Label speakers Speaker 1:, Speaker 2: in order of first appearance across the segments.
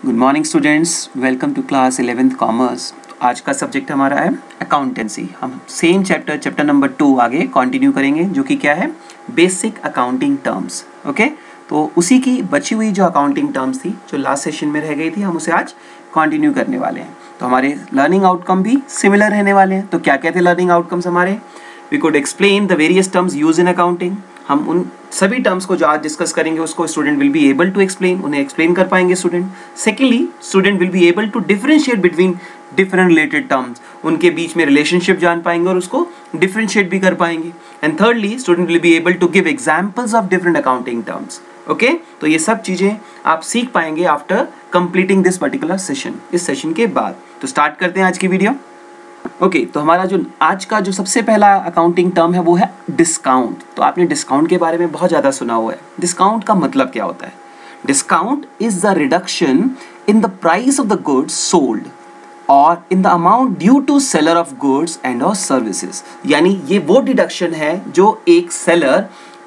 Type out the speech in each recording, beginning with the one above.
Speaker 1: Good morning students, welcome to class 11th commerce. आज का subject हमारा है अकाउंटेंसी। हम सेम चैप्टर नंबर 2 आगे कंटिन्यू करेंगे, जो कि क्या है, बेसिक अकाउंटिंग टर्म्स। ओके, तो उसी की बची हुई जो अकाउंटिंग टर्म्स थी, जो लास्ट सेशन में रह गई थी, हम उसे आज कंटिन्यू करने वाले हैं। तो हमारे लर्निंग आउटकम भी सिमिलर रहने वाले हैं। तो क्या क्या थे लर्निंग आउटकम्स हमारे? We could explain the various terms use in accounting. हम उन सभी टर्म्स को जो आज डिस्कस करेंगे उसको student will be able to explain, उन्हें एक्सप्लेन कर पाएंगे student. Secondly, student will be able to differentiate between different related terms, उनके बीच में रिलेशनशिप जान पाएंगे और उसको डिफरेंशिएट भी कर पाएंगे। And thirdly, student will be able to give examples of different accounting terms. Okay, तो ये सब चीजें आप सीख पाएंगे after completing this particular session, इस सेशन के बाद। तो स्टार्ट करते हैं आज की वीडियो। ओके, तो हमारा जो आज का जो सबसे पहला अकाउंटिंग टर्म है वो है डिस्काउंट। तो आपने डिस्काउंट के बारे में बहुत ज़्यादा सुना हुआ है। डिस्काउंट का मतलब क्या होता है? Discount is the reduction in the price of the goods sold और in the amount due to seller of goods and और सर्विसेज। यानी ये वो डिडक्शन है जो एक सेलर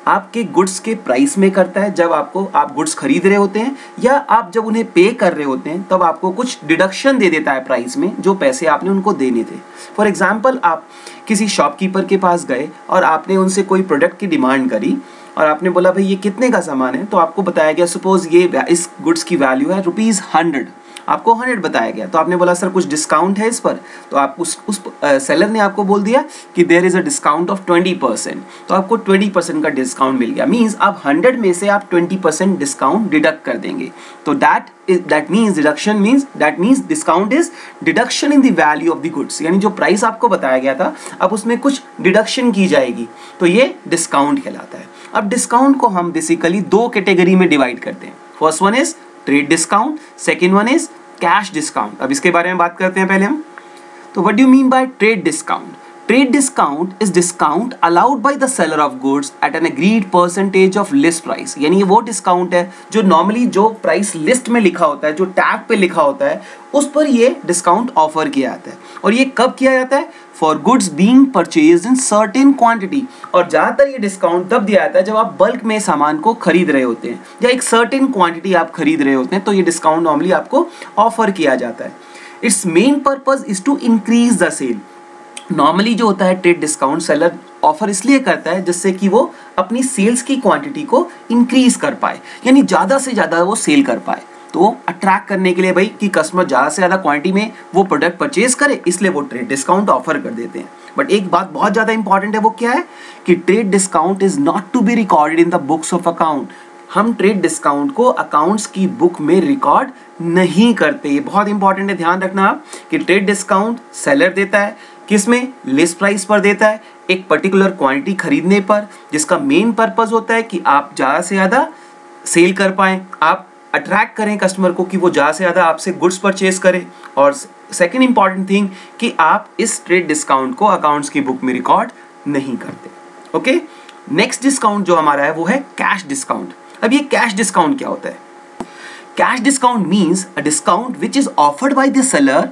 Speaker 1: आपके गुड्स के प्राइस में करता है, जब आप गुड्स खरीद रहे होते हैं या आप जब उन्हें पे कर रहे होते हैं, तब आपको कुछ डिडक्शन दे देता है प्राइस में, जो पैसे आपने उनको देने थे। फॉर एग्जाम्पल, आप किसी शॉपकीपर के पास गए और आपने उनसे कोई प्रोडक्ट की डिमांड करी और आपने बोला भाई ये कितने का सामान है, तो आपको बताया गया सपोज ये इस गुड्स की वैल्यू है ₹100, आपको 100 बताया गया। तो आपने बोला सर कुछ डिस्काउंट है इस पर, तो आप उस सेलर ने आपको बोल दिया कि there is a discount of 20%, तो आपको 20% का डिस्काउंट मिल गया। मींस आप 100 में से आप 20% डिस्काउंट डिडक्ट कर देंगे। तो that means discount is deduction in the value of the goods. यानी जो प्राइस आपको बताया गया था, अब उसमें कुछ डिडक्शन की जाएगी, तो ये डिस्काउंट कहलाता है। अब डिस्काउंट को हम बेसिकली दो कैटेगरी में डिवाइड करते हैं। First one is trade discount, second one is cash discount. अब इसके बारे में बात करते हैं पहले हम। तो what do you mean by trade discount? Trade discount is discount allowed by the seller of goods at N agreed percentage of list price. यानी ये वो डिस्काउंट है जो नॉर्मली जो प्राइस लिस्ट में लिखा होता है, जो टैग पे लिखा होता है, उस पर ये डिस्काउंट ऑफर किया जाता है। और ये कब किया जाता है? For goods being purchased in certain quantity. और ज्यादातर ये डिस्काउंट तब दिया जाता है जब आप बल्क में सामान को खरीद रहे होते हैं या एक सर्टेन क्वांटिटी आप खरीद रहे होते हैं, तो ये डिस्काउंट नॉर्मली आपको ऑफर किया जाता है। Its main purpose is to increase the sale. Normally जो होता है ट्रेड डिस्काउंट सेलर ऑफर इसलिए करता है जिससे कि वो अपनी सेल्स की क्वांटिटी को इंक्रीज कर पाए, यानी ज्यादा से ज्यादा वो सेल कर पाए। तो अट्रैक्ट करने के लिए भाई कि कस्टमर ज्यादा से ज्यादा क्वांटिटी में वो प्रोडक्ट परचेज करे, इसलिए वो ट्रेड डिस्काउंट ऑफर कर देते हैं। बट एक बात बहुत ज्यादा इंपॉर्टेंट है, वो क्या है कि trade discount is not to be recorded in the books of account. हम ट्रेड डिस्काउंट को अकाउंट्स की बुक में रिकॉर्ड नहीं करते। ये बहुत इंपॉर्टेंट है, ध्यान रखना आप कि ट्रेड डिस्काउंट सेलर देता है, किसमें? लिस्ट प्राइस पर देता है, एक पर्टिकुलर क्वांटिटी खरीदने पर, जिसका मेन पर्पस होता है कि आप ज्यादा से ज्यादा सेल कर पाएं, आप अट्रैक्ट करें कस्टमर को कि वो ज्यादा से ज्यादा आपसे गुड्स परचेज करें। और सेकंड इंपॉर्टेंट थिंग कि आप इस ट्रेड डिस्काउंट को अकाउंट्स की बुक में रिकॉर्ड नहीं करते। ओके, नेक्स्ट डिस्काउंट जो हमारा है वो है कैश डिस्काउंट। अब ये कैश डिस्काउंट क्या होता है? Cash discount means a discount which is offered by the seller,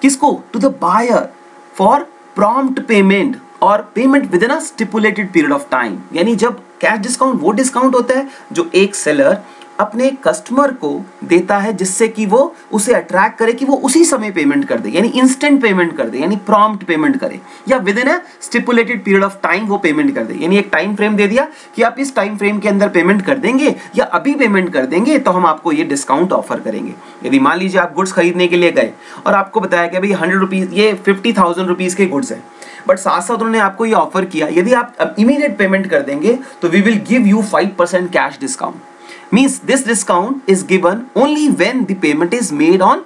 Speaker 1: किसको? To the buyer for prompt payment और payment within a stipulated period of time. यानी जब कैश डिस्काउंट वो डिस्काउंट होता है जो एक सेलर अपने कस्टमर को देता है जिससे कि वो उसे अट्रैक्ट करे कि वो उसी समय पेमेंट कर दे, यानी इंस्टेंट पेमेंट कर दे, यानी प्रॉम्प्ट पेमेंट करे, या with in a stipulated period of time वो पेमेंट कर दे। यानी एक टाइम फ्रेम दे दिया कि आप इस टाइम फ्रेम के अंदर पेमेंट कर देंगे या अभी पेमेंट कर देंगे तो हम आपको ये डिस्काउंट ऑफर करेंगे। यदि मान लीजिए आप गुड्स खरीदने के लिए गए और आपको बताया कि भाई 100 रुपीज, ये 50,000 रुपीज के गुड्स है, बट साथ साथ उन्होंने आपको ये ऑफर किया यदि आप इमीडिएट पेमेंट कर देंगे तो we will give you 5% cash discount. Means this discount is given only when the payment is made on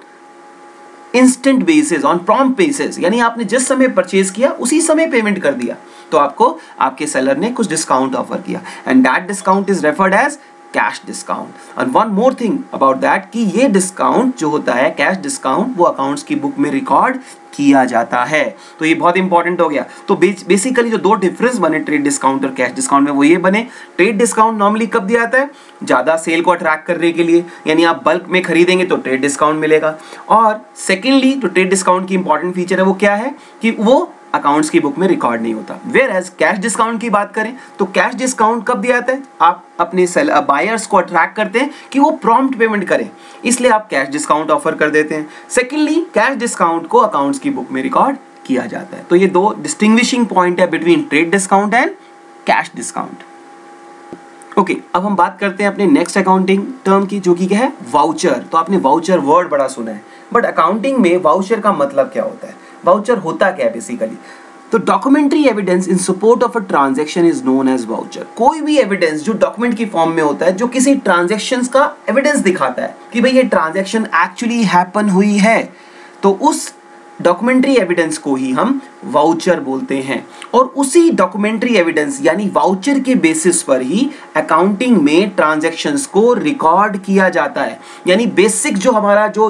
Speaker 1: instant basis, on prompt basis। यानी आपने जिस समय परचेज किया उसी समय पेमेंट कर दिया, तो आपको आपके सेलर ने कुछ डिस्काउंट ऑफर किया, and that discount is referred as cash discount. And one more thing about that कि ये डिस्काउंट जो होता है कैश डिस्काउंट, वो अकाउंट्स की बुक में रिकॉर्ड किया जाता है। तो ये बहुत इंपॉर्टेंट हो गया। तो बेसिकली जो दो डिफरेंस बने ट्रेड डिस्काउंट और कैश डिस्काउंट में, वो ये बने, ट्रेड डिस्काउंट नॉर्मली कब दिया जाता है? ज्यादा सेल को अट्रैक्ट करने के लिए, यानी आप बल्क में खरीदेंगे तो ट्रेड डिस्काउंट मिलेगा। और सेकेंडली जो ट्रेड डिस्काउंट की इंपॉर्टेंट फीचर है वो क्या है कि वो अकाउंट्स की बुक में रिकॉर्ड नहीं होता। वेयर एज कैश डिस्काउंट की बात करें तो कैश डिस्काउंट कब दिया जाता है, आप अपने बायर्स को अट्रैक्ट करते हैं कि वो प्रॉम्प्ट पेमेंट करें, इसलिए आप कैश डिस्काउंट ऑफर कर देते हैं। सेकेंडली, कैश डिस्काउंट को अकाउंट्स की बुक में रिकॉर्ड किया जाता है। तो ये दो डिस्टिंग्विशिंग पॉइंट है between trade discount and cash discount. Okay, अब हम बात करते हैं अपने नेक्स्ट अकाउंटिंग टर्म की, जो कि क्या है, वाउचर। तो आपने वाउचर वर्ड बड़ा सुना है, बट अकाउंटिंग में वाउचर का मतलब क्या होता है, वाउचर होता क्या है बेसिकली। तो documentary evidence in support of a transaction is known as voucher. कोई भी एविडेंस जो डॉक्यूमेंट की फॉर्म में होता है, जो किसी ट्रांजैक्शन का एविडेंस दिखाता है कि भाई ये ट्रांजैक्शन एक्चुअली हैपन हुई है, तो उस डॉक्यूमेंट्री एविडेंस को ही हम वाउचर बोलते हैं। और उसी डॉक्यूमेंट्री एविडेंस यानी वाउचर के बेसिस पर ही अकाउंटिंग में ट्रांजैक्शंस को रिकॉर्ड किया जाता है। यानी बेसिक जो हमारा जो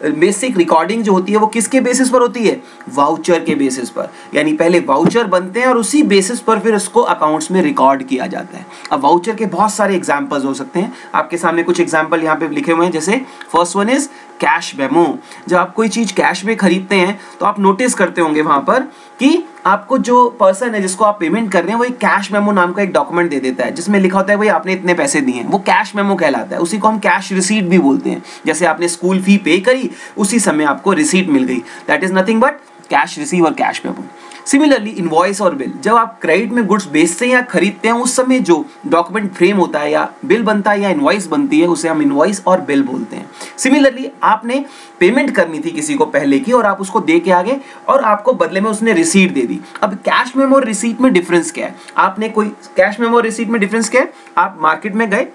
Speaker 1: बेसिक रिकॉर्डिंग जो होती है वो किसके बेसिस पर होती है, वाउचर के बेसिस पर। यानी पहले वाउचर बनते हैं और उसी बेसिस पर फिर उसको अकाउंट्स में रिकॉर्ड किया जाता है। अब वाउचर के बहुत सारे एग्जांपल्स हो सकते हैं, आपके सामने कुछ एग्जांपल यहाँ पे लिखे हुए हैं। जैसे first one is cash memo. जब आप कोई चीज कैश में खरीदते हैं तो आप नोटिस करते होंगे वहां पर कि आपको जो पर्सन है जिसको आप पेमेंट कर रहे हैं वो एक कैश मेमो नाम का एक डॉक्यूमेंट दे देता है, जिसमें लिखा होता है भाई आपने इतने पैसे दिए हैं। वो कैश मेमो कहलाता है, उसी को हम कैश रिसीट भी बोलते हैं। जैसे आपने स्कूल फी पे करी, उसी समय आपको रिसीट मिल गई, that is nothing but cash receive और कैश मेमो। सिमिलरली इनवॉइस और बिल, जब आप क्रेडिट में गुड्स बेचते हैं या खरीदते हैं, उस समय जो डॉक्यूमेंट फ्रेम होता है या बिल बनता है या इनवॉइस बनती है, उसे हम इनवॉइस और बिल बोलते हैं। सिमिलरली आपने पेमेंट करनी थी किसी को पहले की और आप उसको दे के आगे और आपको बदले में उसने रिसीट दे दी। अब कैश मेमो और रिसीट में डिफरेंस क्या है, आपने कोई कैश मेमो और रिसीट में डिफरेंस क्या है, आप मार्केट में गए,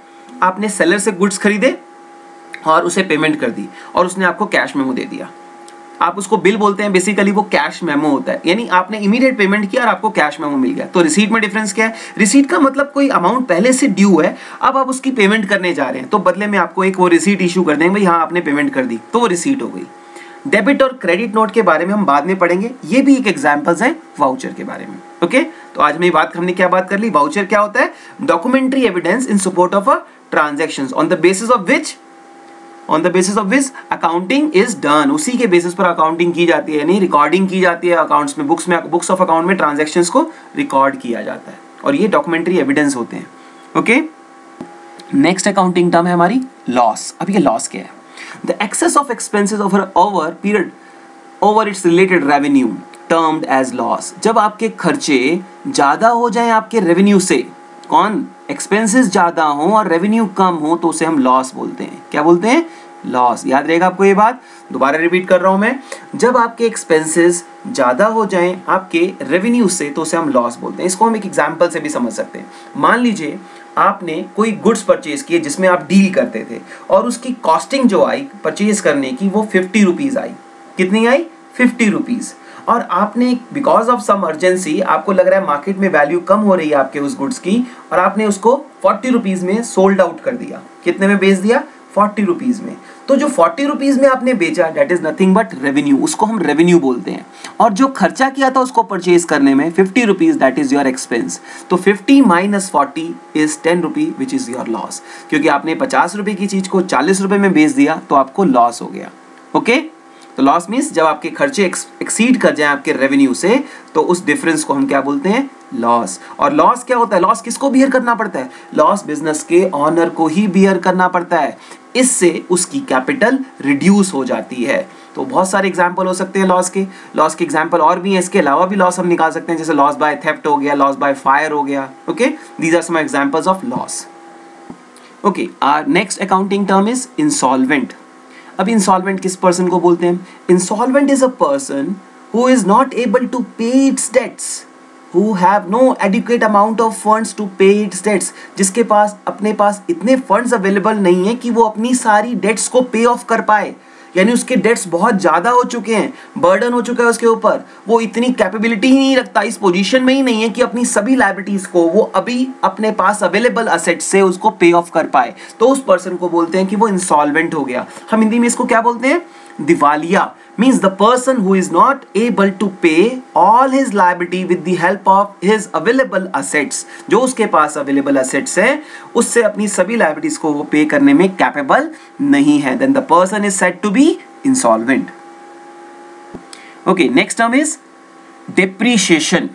Speaker 1: आपने सेलर से गुड्स खरीदे और उसे पेमेंट कर दी और उसने आपको कैश मेमो दे दिया, आप उसको बिल बोलते हैं। बेसिकली वो कैश मेमो होता है, यानी आपने इमीडिएट पेमेंट किया और आपको कैश मेमो मिल गया। तो रिसीट में डिफरेंस क्या है, रिसीट का मतलब कोई अमाउंट पहले से ड्यू है, अब आप उसकी पेमेंट करने जा रहे हैं, तो बदले में आपको एक वो रिसीट इशू कर देंगे, भाई हाँ आपने पेमेंट कर दी, तो वो रिसीट हो गई। डेबिट और क्रेडिट नोट के बारे में हम बाद में पढ़ेंगे, ये भी एक एग्जांपल्स है वाउचर के बारे में। ओके, तो आज हमने क्या बात कर ली, वाउचर क्या होता है, documentary evidence in support of a transactions on the basis of which accounting is done. उसी के बेसिस पर अकाउंटिंग की जाती है, यानी रिकॉर्डिंग की जाती है अकाउंट्स में, बुक्स ऑफ अकाउंट में ट्रांजैक्शंस को रिकॉर्ड किया जाता है, और ये डॉक्यूमेंट्री एविडेंस होते हैं। ओके, नेक्स्ट अकाउंटिंग टर्म है हमारी लॉस। अब ये लॉस क्या है, the excess of expenses over period over its related revenue termed as loss. जब आपके खर्चे ज्यादा हो जाएं आपके रेवेन्यू से, एक्सपेंसेस ज्यादा हो और रेवेन्यू कम हो, तो उसे हम लॉस बोलते हैं। क्या बोलते हैं, लॉस। याद रहेगा आपको ये बात, दोबारा रिपीट कर रहा हूं मैं, जब आपके एक्सपेंसेस ज्यादा हो जाएं आपके रेवेन्यू से, तो उसे हम लॉस बोलते हैं। इसको हम एक एग्जांपल से भी समझ सकते हैं। मान लीजिए आपने कोई गुड्स परचेज किए जिसमें आप डील करते थे, और उसकी कॉस्टिंग जो आई परचेज करने की वो 50 रुपीज आई। कितनी आई, 50 रुपीज। और आपने बिकॉज ऑफ सम अर्जेंसी, आपको लग रहा है मार्केट में वैल्यू कम हो रही है आपके उस गुड्स की, और आपने उसको 40 रुपीज में सोल्ड आउट कर दिया। कितने में बेच दिया, 40 रुपीज में। तो जो 40 रुपीज में आपने बेचा, that is nothing but revenue, उसको हम रेवेन्यू बोलते हैं। और जो खर्चा किया था उसको परचेज करने में 50 rupees, that is your expense. तो 50 minus 40 is 10 rupee which is your loss, क्योंकि आपने 50 रुपए की चीज को 40 रुपए में बेच दिया, तो आपको लॉस हो गया। ओके, तो लॉस मीन्स जब आपके खर्चे एक्सीड कर जाएं आपके रेवेन्यू से, तो उस डिफरेंस को हम क्या बोलते हैं, लॉस। और लॉस क्या होता है, लॉस किसको बियर करना पड़ता है, लॉस बिजनेस के ऑनर को ही बियर करना पड़ता है। इससे उसकी कैपिटल रिड्यूस हो जाती है। तो बहुत सारे एग्जांपल हो सकते हैं लॉस के एग्जांपल और भी हैं, इसके अलावा भी लॉस हम निकाल सकते हैं, जैसे लॉस बाय थेफ्ट हो गया, लॉस बाय फायर हो गया। Okay, these are some examples of loss. Okay, our next accounting term is insolvent. अब इंसॉल्वेंट किस पर्सन को बोलते हैं, insolvent is a person who is not able to pay its debts, who have no adequate amount of funds to pay its debts, जिसके पास अपने पास इतने funds available नहीं है कि वो अपनी सारी डेट्स को पे ऑफ कर पाए। यानी उसके डेट्स बहुत ज्यादा हो चुके हैं, बर्डन हो चुका है उसके ऊपर, वो इतनी कैपेबिलिटी ही नहीं रखता, इस पोजीशन में ही नहीं है कि अपनी सभी लायबिलिटीज को वो अभी अपने पास अवेलेबल असेट से उसको पे ऑफ कर पाए। तो उस पर्सन को बोलते हैं कि वो इंसॉल्वेंट हो गया। हम हिंदी में इसको क्या बोलते हैं, दिवालिया। means the person who is not able to pay all his liability with the help of his available assets, जो उसके पास available assets है उससे अपनी सभी liabilities को वो पे करने में capable नहीं है, then the person is said to be insolvent. Okay, next term is depreciation,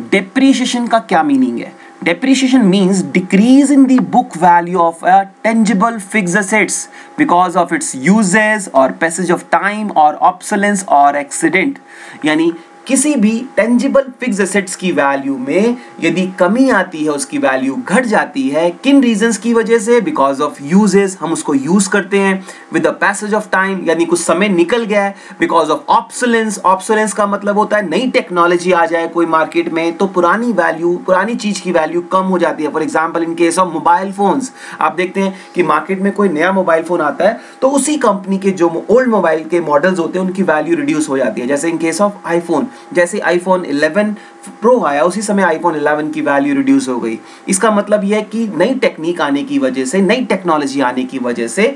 Speaker 1: depreciation का क्या मीनिंग है? Depreciation means decrease in the book value of a tangible fixed assets because of its uses or passage of time or obsolescence or accident. यानी किसी भी tangible fixed assets की value में यदि कमी आती है, उसकी वैल्यू घट जाती है, किन रीजंस की वजह से? बिकॉज ऑफ यूजेस, हम उसको यूज करते हैं, with the passage of time यानी कुछ समय निकल गया है, बिकॉज ऑफ ऑब्सोलेंस, ऑब्सोलेंस का मतलब होता है नई टेक्नोलॉजी आ जाए कोई मार्केट में तो पुरानी वैल्यू, पुरानी चीज की वैल्यू कम हो जाती है। For example in case of mobile phones, आप देखते हैं कि मार्केट में कोई नया मोबाइल फोन आता है तो उसी कंपनी के जो ओल्ड मोबाइल के मॉडल्स होते हैं उनकी वैल्यू रिड्यूस हो जाती है। जैसे इन केस ऑफ आईफोन, जैसे आईफोन 11 प्रो आया उसी समय आईफोन 11 की वैल्यू रिड्यूस हो गई। इसका मतलब यह है कि नई टेक्निक आने की वजह से, नई टेक्नोलॉजी आने की वजह से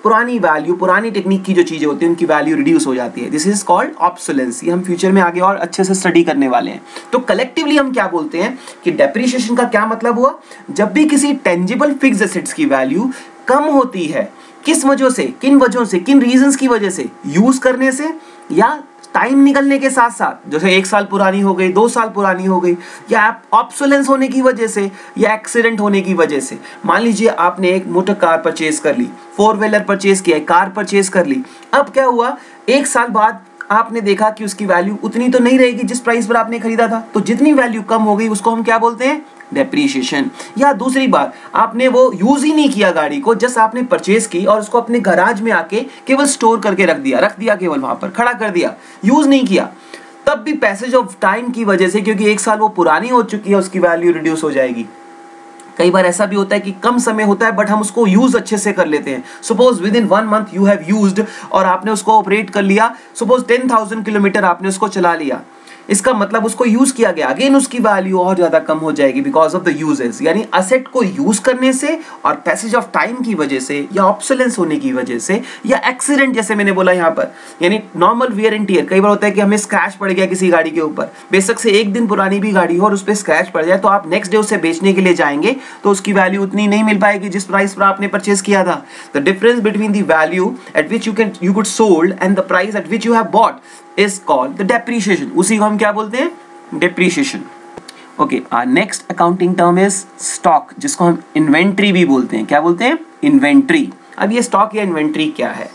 Speaker 1: पुरानी वैल्यू, पुरानी टेक्निक की जो चीजें होती हैं उनकी वैल्यू रिड्यूस हो जाती है। This is called obsolescence. ये हम फ्यूचर में आगे और अच्छे से स्टडी करने वाले हैं। तो कलेक्टिवली हम क्या बोलते हैं कि डेप्रिसिएशन का क्या मतलब हुआ? जब भी किसी टेंजिबल फिक्स्ड एसेट्स की वैल्यू कम होती है, किस वजह से, किन वजहों से, किन रीजंस की वजह से? यूज करने से या टाइम निकलने के साथ साथ, जैसे 1 साल पुरानी हो गई, 2 साल पुरानी हो गई, या ऑब्सोलेंस होने की वजह से, या एक्सीडेंट होने की वजह से। मान लीजिए आपने एक मोटर कार परचेज कर ली, 4 व्हीलर परचेज किया, कार परचेज कर ली। अब क्या हुआ, 1 साल बाद आपने देखा कि उसकी वैल्यू उतनी तो नहीं रहेगी जिस प्राइस पर आपने खरीदा था, तो जितनी वैल्यू कम हो गई उसको हम क्या बोलते हैं? डेप्रीशिएशन। या दूसरी बात, आपने वो यूज ही नहीं किया गाड़ी को, जस्ट आपने परचेज की और उसको अपने गैराज में आके केवल स्टोर करके रख दिया केवल वहां पर खड़ा कर दिया, यूज नहीं किया, तब भी पैसेज ऑफ टाइम की वजह से, क्योंकि 1 साल वो पुरानी हो चुकी है, उसकी वैल्यू रिड्यूस हो जाएगी। कई बार ऐसा भी होता है कि कम समय होता है बट हम उसको यूज अच्छे से कर लेते हैं। Suppose with in 1 month you have used और आपने उसको ऑपरेट कर लिया, सपोज 10,000 किलोमीटर आपने उसको चला लिया, इसका मतलब उसको यूज किया गया, अगेन उसकी वैल्यू और ज्यादा कम हो जाएगी बिकॉज ऑफ द यूजेस। यानी असेट को यूज करने से और पैसेज ऑफ टाइम की वजह से, या ऑब्सोलेंस होने की वजह से, या एक्सीडेंट जैसे मैंने बोला यहाँ पर, यानी नॉर्मल वियर एंड टियर। कई बार होता है कि हमें स्क्रैच पड़ गया किसी गाड़ी के ऊपर, बेशक से 1 दिन पुरानी भी गाड़ी हो और उस पर स्क्रैच पड़ जाए, तो आप नेक्स्ट डे उसे बेचने के लिए जाएंगे तो उसकी वैल्यू उतनी नहीं मिल पाएगी जिस प्राइस पर आपने परचेज किया था। The difference between the value eight which you could sold and the price at which you have bought is called the depreciation। उसी को हम क्या बोलते हैं? depreciation। Okay, our next accounting term is stock, जिसको हम inventory भी बोलते हैं। क्या बोलते हैं? inventory। अब ये stock या inventory क्या है?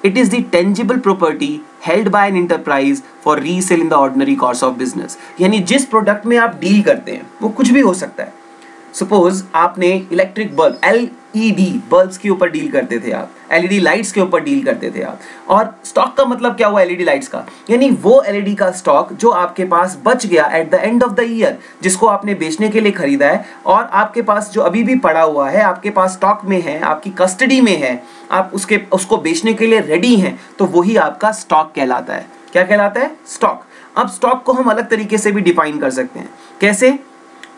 Speaker 1: It is the tangible property held by an enterprise for resale in the ordinary course of business। यानी जिस प्रोडक्ट में आप डील करते हैं वो कुछ भी हो सकता है। सपोज आपने इलेक्ट्रिक बल्ब, LED बल्ब्स के ऊपर डील करते थे आप, LED लाइट्स के ऊपर डील करते थे आप, और स्टॉक का मतलब क्या हुआ LED लाइट्स का? यानी वो LED का स्टॉक जो आपके पास बच गया eight the end of the year, जिसको आपने बेचने के लिए खरीदा है और आपके पास जो अभी भी पड़ा हुआ है, आपके पास स्टॉक में है, आपकी कस्टडी में है, आप उसको बेचने के लिए रेडी हैं, तो वही आपका स्टॉक कहलाता है। क्या कहलाता है? स्टॉक। अब स्टॉक को हम अलग तरीके से भी डिफाइन कर सकते हैं। कैसे?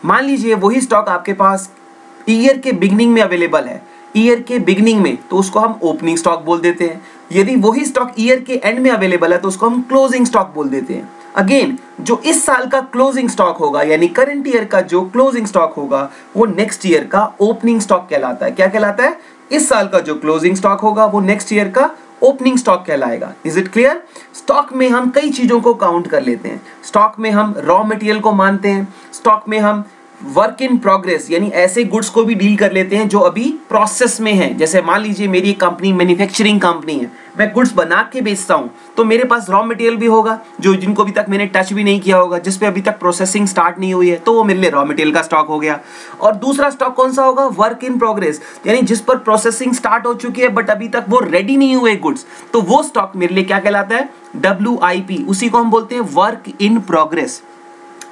Speaker 1: मान लीजिए वही स्टॉक आपके पास ईयर के बिगनिंग में अवेलेबल है, ईयर के बिगनिंग में, तो उसको हम ओपनिंग स्टॉक बोल देते हैं। यदि वही स्टॉक ईयर के एंड में अवेलेबल है तो उसको हम क्लोजिंग स्टॉक बोल देते हैं। अगेन, जो इस साल का क्लोजिंग स्टॉक होगा, यानी करंट ईयर का जो क्लोजिंग स्टॉक होगा, वो नेक्स्ट ईयर का ओपनिंग स्टॉक कहलाता है। क्या कहलाता है? इस साल का जो क्लोजिंग स्टॉक होगा वो नेक्स्ट ईयर का ओपनिंग स्टॉक कहलाएगा। Is it clear? स्टॉक में हम कई चीजों को काउंट कर लेते हैं। स्टॉक में हम रॉ मटेरियल को मानते हैं, स्टॉक में हम वर्क इन प्रोग्रेस यानी ऐसे गुड्स को भी डील कर लेते हैं जो अभी प्रोसेस में है। जैसे मान लीजिए मेरी कंपनी मैन्युफैक्चरिंग कंपनी है, मैं गुड्स बना के बेचता हूं, तो मेरे पास रॉ मटेरियल भी होगा जो जिनको अभी तक मैंने टच भी नहीं किया होगा, जिस पे अभी तक प्रोसेसिंग स्टार्ट नहीं हुई है, तो वो मेरे लिए रॉ मटेरियल का स्टॉक हो गया। और दूसरा स्टॉक कौन सा होगा? वर्क इन प्रोग्रेस, यानी जिस पर प्रोसेसिंग स्टार्ट हो चुकी है बट अभी तक वो रेडी नहीं हुए गुड्स, तो वो स्टॉक मेरे लिए क्या कहलाता है? WIP। उसी को हम बोलते हैं work in progress.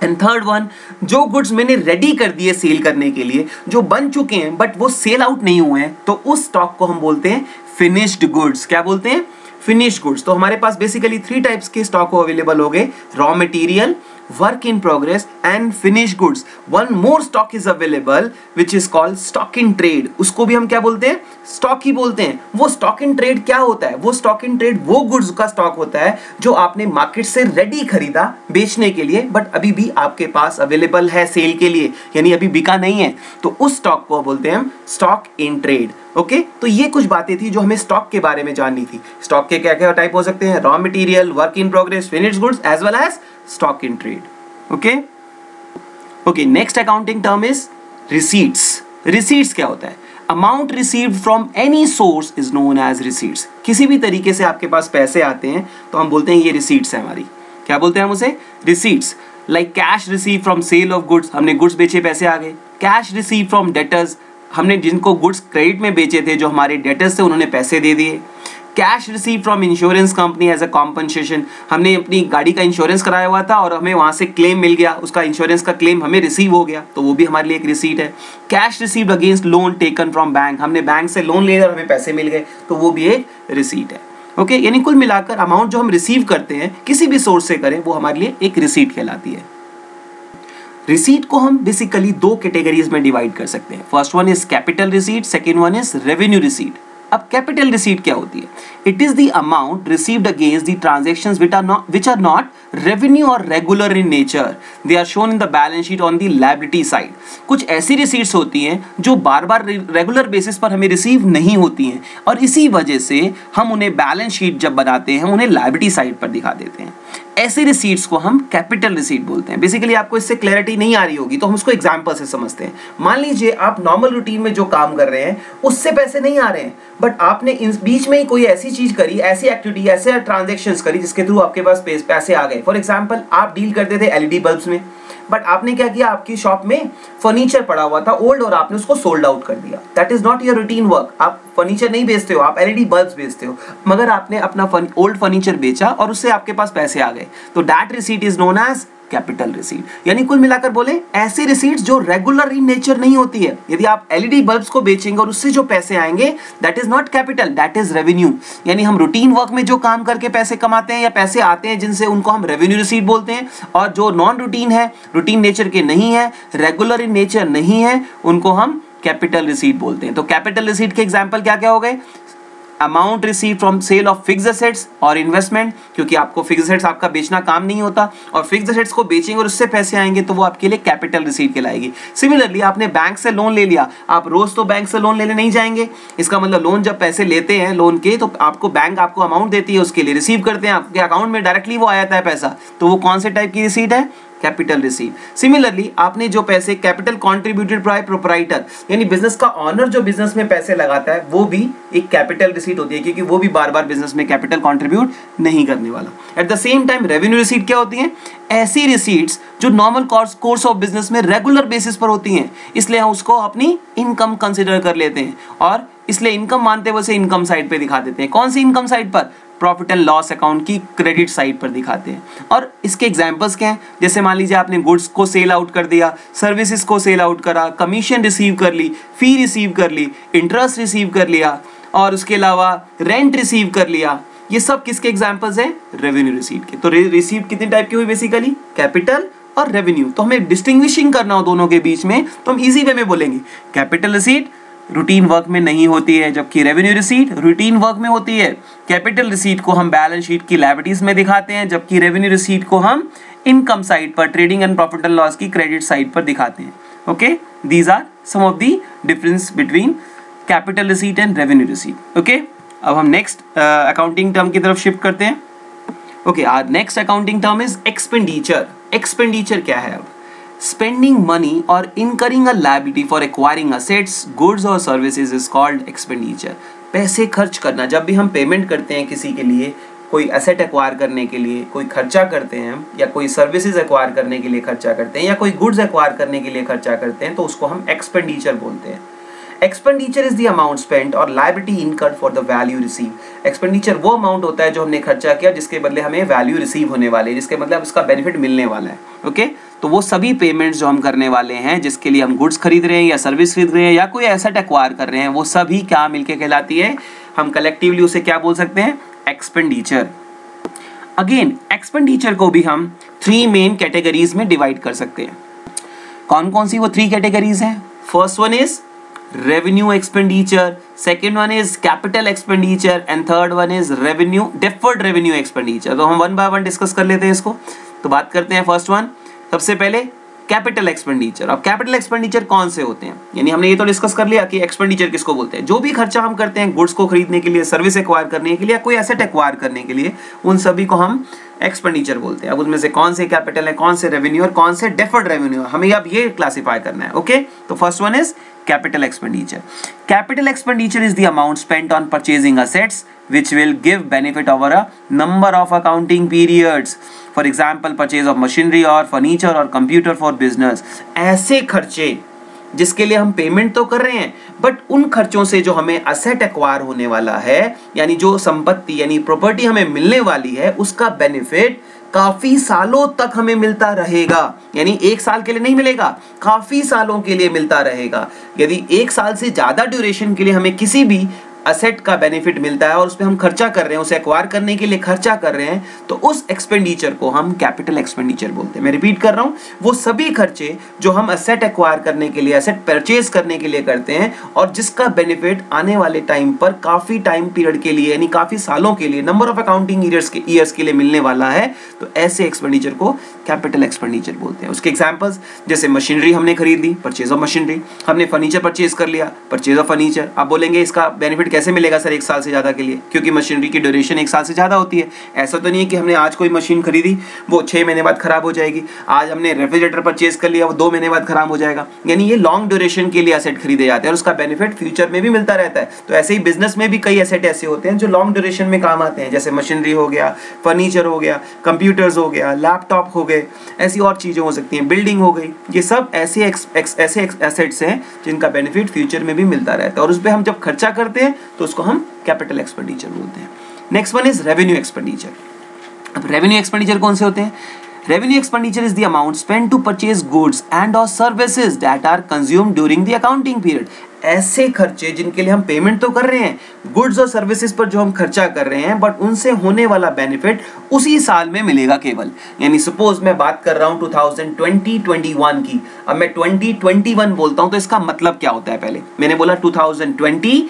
Speaker 1: And third one, जो गुड्स मैंने रेडी कर दिए सेल करने के लिए, जो बन चुके हैं बट वो सेल आउट नहीं हुए हैं, तो उस स्टॉक को हम बोलते हैं फिनिश्ड गुड्स। क्या बोलते हैं? Finished goods. तो हमारे पास बेसिकली 3 टाइप्स के स्टॉक अवेलेबल हो गए, raw material, work in progress and finished goods. One more stock is available which is called stock in trade. उसको भी हम क्या बोलते हैं? स्टॉक ही बोलते हैं. वो स्टॉक इन ट्रेड क्या होता है? वो स्टॉक इन ट्रेड वो गुड्स का स्टॉक होता है जो आपने मार्केट से रेडी खरीदा बेचने के लिए, बट अभी भी आपके पास अवेलेबल है सेल के लिए, यानी अभी बिका नहीं है, तो उस स्टॉक को बोलते हैं हम स्टॉक इन ट्रेड. ओके, तो ये कुछ बातें थी जो हमें स्टॉक के बारे में जाननी थी. स्टॉक के क्या क्या टाइप हो सकते हैं? Raw material, work in progress, finished goods as well as stock in trade. Okay, next accounting term is receipts. Receipts क्या होता है? Amount received from any source is known as receipts. किसी भी तरीके से आपके पास पैसे आते हैं तो हम बोलते हैं ये रिसीट्स है हमारी. क्या बोलते हैं हम उसे? Receipts. Like cash receive from sale of goods, हमने गुड्स बेचे, पैसे आ गए. कैश रिसीव फ्रॉम डेटर्स, हमने जिनको गुड्स क्रेडिट में बेचे थे, जो हमारे डेटर्स थे, उन्होंने पैसे दे दिए. Cash receive from insurance company as a compensation, हमने अपनी गाड़ी का इंश्योरेंस कराया हुआ था और हमें वहाँ से क्लेम मिल गया, उसका इंश्योरेंस का क्लेम हमें रिसीव हो गया, तो वो भी हमारे लिए एक रिसीट है. Cash received against loan taken from bank, हमने बैंक से लोन लिया और हमें पैसे मिल गए, तो वो भी एक रिसीट है. ओके, यानी कुल मिलाकर अमाउंट जो हम रिसीव करते हैं किसी भी सोर्स से करें, वो हमारे लिए एक रिसीट कहलाती है. रिसीट को हम बेसिकली दो कैटेगरीज में डिवाइड कर सकते हैं. First one is capital receipt, second one is revenue receipt. अब कैपिटल रिसीट क्या होती है? It is the amount received against the transactions which are not revenue or regular in nature. They are shown in the balance sheet on the liability side. कुछ ऐसी receipts होती हैं जो बार बार regular basis पर हमें रिसीव नहीं होती हैं, और इसी वजह से हम उन्हें बैलेंस शीट जब बनाते हैं हम उन्हें लायबिलिटी साइड पर दिखा देते हैं. ऐसे रिसीट्स को हम कैपिटल रिसीट बोलते हैं. बेसिकली आपको इससे क्लैरिटी नहीं आ रही होगी तो हम उसको एग्जांपल से समझते हैं. मान लीजिए आप नॉर्मल रूटीन में जो काम कर रहे हैं उससे पैसे नहीं आ रहे हैं, बट आपने इस बीच में ही कोई ऐसी चीज करी, ऐसी एक्टिविटी, ऐसे ट्रांजैक्शंस करी जिसके थ्रू आपके पास पैसे आ गए. फॉर एग्जांपल आप डील करते थे एलईडी बल्ब्स में, बट आपने क्या किया, आपकी शॉप में फर्नीचर पड़ा हुआ था ओल्ड और आपने उसको सोल्ड आउट कर दिया. That is not your routine work. आप फर्नीचर नहीं बेचते हो, आप एलईडी बल्ब्स बेचते हो, मगर आपने अपना ओल्ड फर्नीचर बेचा और उससे आपके पास पैसे आ गए, तो that receipt is known as capital receipt. यानी कुल मिलाकर बोले ऐसे रिसीट्स जो रेगुलर इन नेचर नहीं होती है. यदि आप एलईडी बल्ब्स को बेचेंगे और उससे जो पैसे आएंगे, that is not capital, that is revenue. यानी हम रूटीन वर्क में जो काम करके पैसे कमाते हैं या पैसे आते हैं जिनसे, उनको हम रेवेन्यू रिसीट बोलते हैं. और जो नॉन रूटीन है, रूटीन नेचर के नहीं है, रेगुलर इन नेचर नहीं है, उनको हम कैपिटल रिसीट बोलते हैं. तो कैपिटल रिसीट के एग्जाम्पल क्या क्या हो गए? Amount receive from sale of fixed assets और इन्वेस्टमेंट, क्योंकि आपको फिक्स्ड एसेट्स आपका बेचना काम नहीं होता और फिक्स्ड एसेट्स को बेचेंगे और उससे पैसे आएंगे तो वो आपके लिए कैपिटल रिसीट कहलाएगी. सिमिलरली आपने बैंक से लोन ले लिया, आप रोज तो बैंक से लोन लेने नहीं जाएंगे, इसका मतलब लोन जब पैसे लेते हैं लोन के तो आपको बैंक आपको अमाउंट देती है, उसके लिए रिसीव करते हैं, आपके अकाउंट में डायरेक्टली वो आ जाता है पैसा, तो वो कौन से टाइप की रिसीट है? Capital receipt. सिमिलरली आपने जो पैसे कैपिटल कॉन्ट्रीब्यूटेड बाय प्रोप्राइटर, यानी बिजनेस का ऑनर जो बिजनेस में पैसे लगाता है, वो भी एक कैपिटल रिसीट होती है, क्योंकि वो भी बार बार बिजनेस में कैपिटल कंट्रीब्यूट नहीं करने वाला. At the same time revenue receipt क्या होती है? ऐसी रिसीट्स जो नॉर्मल कोर्स ऑफ बिजनेस में रेगुलर बेसिस पर होती हैं, इसलिए हम उसको अपनी इनकम कंसिडर कर लेते हैं और इसलिए इनकम मानते हुए इनकम साइड पे दिखा देते हैं. कौन सी इनकम साइड पर? प्रॉफिट एंड लॉस अकाउंट की क्रेडिट साइड पर दिखाते हैं. और इसके एग्जांपल्स क्या हैं? जैसे मान लीजिए आपने गुड्स को सेल आउट कर दिया, सर्विसेज को सेल आउट करा, कमीशन रिसीव कर ली, फी रिसीव कर ली, इंटरेस्ट रिसीव कर लिया और उसके अलावा रेंट रिसीव कर लिया. ये सब किसके एग्जांपल्स हैं? रेवेन्यू रिसीट के. तो रिसीट कितने टाइप की हुई? बेसिकली कैपिटल और रेवेन्यू. तो हमें डिस्टिंग्विशिंग करना हो दोनों के बीच में, तो हम इजी वे में बोलेंगे कैपिटल रिसीट रूटीन वर्क में नहीं होती है, जबकि रेवेन्यू रिसीट रूटीन वर्क में होती है. कैपिटल रिसीट को हम बैलेंस शीट की लायबिलिटीज में दिखाते हैं, जबकि रेवेन्यू रिसीट को हम इनकम साइड पर, trading and profit and loss की क्रेडिट साइड पर दिखाते हैं. Okay, these are some of the difference between capital receipt and revenue receipt. Okay, अब हम नेक्स्ट अकाउंटिंग टर्म की तरफ शिफ्ट करते हैं. Okay, our next accounting term is expenditure. Expenditure क्या है? अब spending money or incurring a liability for acquiring assets, goods or services is called expenditure. पैसे खर्च करना, जब भी हम पेमेंट करते हैं किसी के लिए, कोई एसेट एक्वायर करने के लिए कोई खर्चा करते हैं, या कोई सर्विसेज एक्वायर करने के लिए खर्चा करते हैं, या कोई गुड्स एक्वायर करने के लिए खर्चा करते हैं, तो उसको हम एक्सपेंडिचर बोलते हैं. Expenditure is the amount spent और liability incurred for the value receive. Expenditure वो अमाउंट होता है जो हमने खर्चा किया जिसके बदले हमें वैल्यू रिसीव होने वाले, जिसके मतलब उसका बेनिफिट मिलने वाला है. ओके, तो वो सभी पेमेंट्स जो हम करने वाले हैं, जिसके लिए हम गुड्स खरीद रहे हैं या सर्विस खरीद रहे हैं या कोई एसेट एक्वायर कर रहे हैं, वो सभी क्या मिलके कहलाती है? हम कलेक्टिवली उसे क्या बोल सकते हैं? एक्सपेंडिचर. अगेन एक्सपेंडिचर को भी हम 3 मेन कैटेगरीज में डिवाइड कर सकते हैं। कौन कौन सी वो 3 कैटेगरीज हैं? First one is revenue expenditure, second one is capital expenditure and third one is revenue deferred revenue expenditure. तो हम वन बाय वन डिस्कस कर लेते हैं इसको। तो बात करते हैं फर्स्ट वन, सबसे पहले कैपिटल एक्सपेंडिचर। अब कैपिटल एक्सपेंडिचर कौन से होते हैं, यानी हमने ये तो डिस्कस कर लिया कि एक्सपेंडिचर किसको बोलते हैं। जो भी खर्चा हम करते हैं गुड्स को खरीदने के लिए, सर्विस एक्वायर करने के लिए या कोई एसेट एक्वायर करने के लिए, उन सभी को हम एक्सपेंडिचर बोलते हैं। अब उसमें से कौन से कैपिटल है, कौन से रेवेन्यू और कौन से डेफर्ड रेवेन्यू, हमें अब ये क्लासिफाई करना है। ओके, तो first one is capital expenditure. Capital expenditure is the amount spent on purchasing assets which will give benefit over a number of accounting periods. For example, purchase of machinery or furniture or computer for business. ऐसे खर्चे जिसके लिए हम payment तो कर रहे हैं, but उन खर्चों से जो हमें असेट एक्वायर होने वाला है, यानी जो संपत्ति यानी प्रॉपर्टी हमें मिलने वाली है, उसका बेनिफिट काफी सालों तक हमें मिलता रहेगा। यानी 1 साल के लिए नहीं मिलेगा, काफी सालों के लिए मिलता रहेगा। यदि 1 साल से ज्यादा ड्यूरेशन के लिए हमें किसी भी असेट का बेनिफिट मिलता है और उस पर हम खर्चा कर रहे हैं, उसे एक्वायर करने के लिए खर्चा कर रहे हैं, तो उस एक्सपेंडिचर को हम कैपिटल एक्सपेंडिचर बोलते हैं। मैं रिपीट कर रहा हूं, वो सभी खर्चे जो हम असेट एक्वायर करने के लिए, असेट परचेज करने के लिए करते हैं और जिसका बेनिफिट आने वाले टाइम पर काफी टाइम पीरियड के लिए यानी काफी सालों के लिए, नंबर ऑफ अकाउंटिंग ईयर्स के लिए मिलने वाला है, तो ऐसे एक्सपेंडिचर को कैपिटल एक्सपेंडिचर बोलते हैं। उसके एग्जांपल्स जैसे मशीनरी हमने खरीद ली, परचेज ऑफ मशीनरी, हमने फर्नीचर परचेज कर लिया, परचेज ऑफ फर्नीचर। आप बोलेंगे इसका बेनिफिट कैसे मिलेगा सर 1 साल से ज्यादा के लिए, क्योंकि मशीनरी की ड्यूरेशन 1 साल से ज्यादा होती है। ऐसा तो नहीं है कि हमने आज कोई मशीन खरीदी वो 6 महीने बाद खराब हो जाएगी, आज हमने रेफ्रिजरेटर परचेज कर लिया वो 2 महीने बाद खराब हो जाएगा। यानी ये लॉन्ग ड्यूरेशन के लिए एसेट खरीदे जाते हैं और उसका बेनिफिट फ्यूचर में भी मिलता रहता है। तो ऐसे ही बिजनेस में भी कई एसेट ऐसे होते हैं जो लॉन्ग ड्यूरेशन में काम आते हैं, जैसे मशीनरी हो गया, फर्नीचर हो गया, कंप्यूटर्स हो गया, लैपटॉप हो गए, ऐसी और चीजें हो सकती हैं, बिल्डिंग हो गई। ये सब ऐसे एसेट्स हैं जिनका बेनिफिट फ्यूचर में भी मिलता रहता है और उस पर हम जब खर्चा करते हैं तो उसको हम कैपिटल एक्सपेंडिचर बोलते हैं। Next one is revenue expenditure. अब रेवेन्यू एक्सपेंडिचर कौन से होते हैं? Revenue expenditure is the amount spent to purchase goods and और services that are consumed during the accounting period. ऐसे खर्चे जिनके लिए हम पेमेंट तो कर रहे हैं, गुड्स और सर्विसेज पर जो हम खर्चा कर रहे हैं, बट उनसे होने वाला बेनिफिट उसी साल में मिलेगा केवल। यानी सपोज मैं बात कर रहा हूं 2020-21 की, अब मैं 2021 बोलता हूं तो इसका मतलब क्या होता है? पहले मैंने बोला 2021,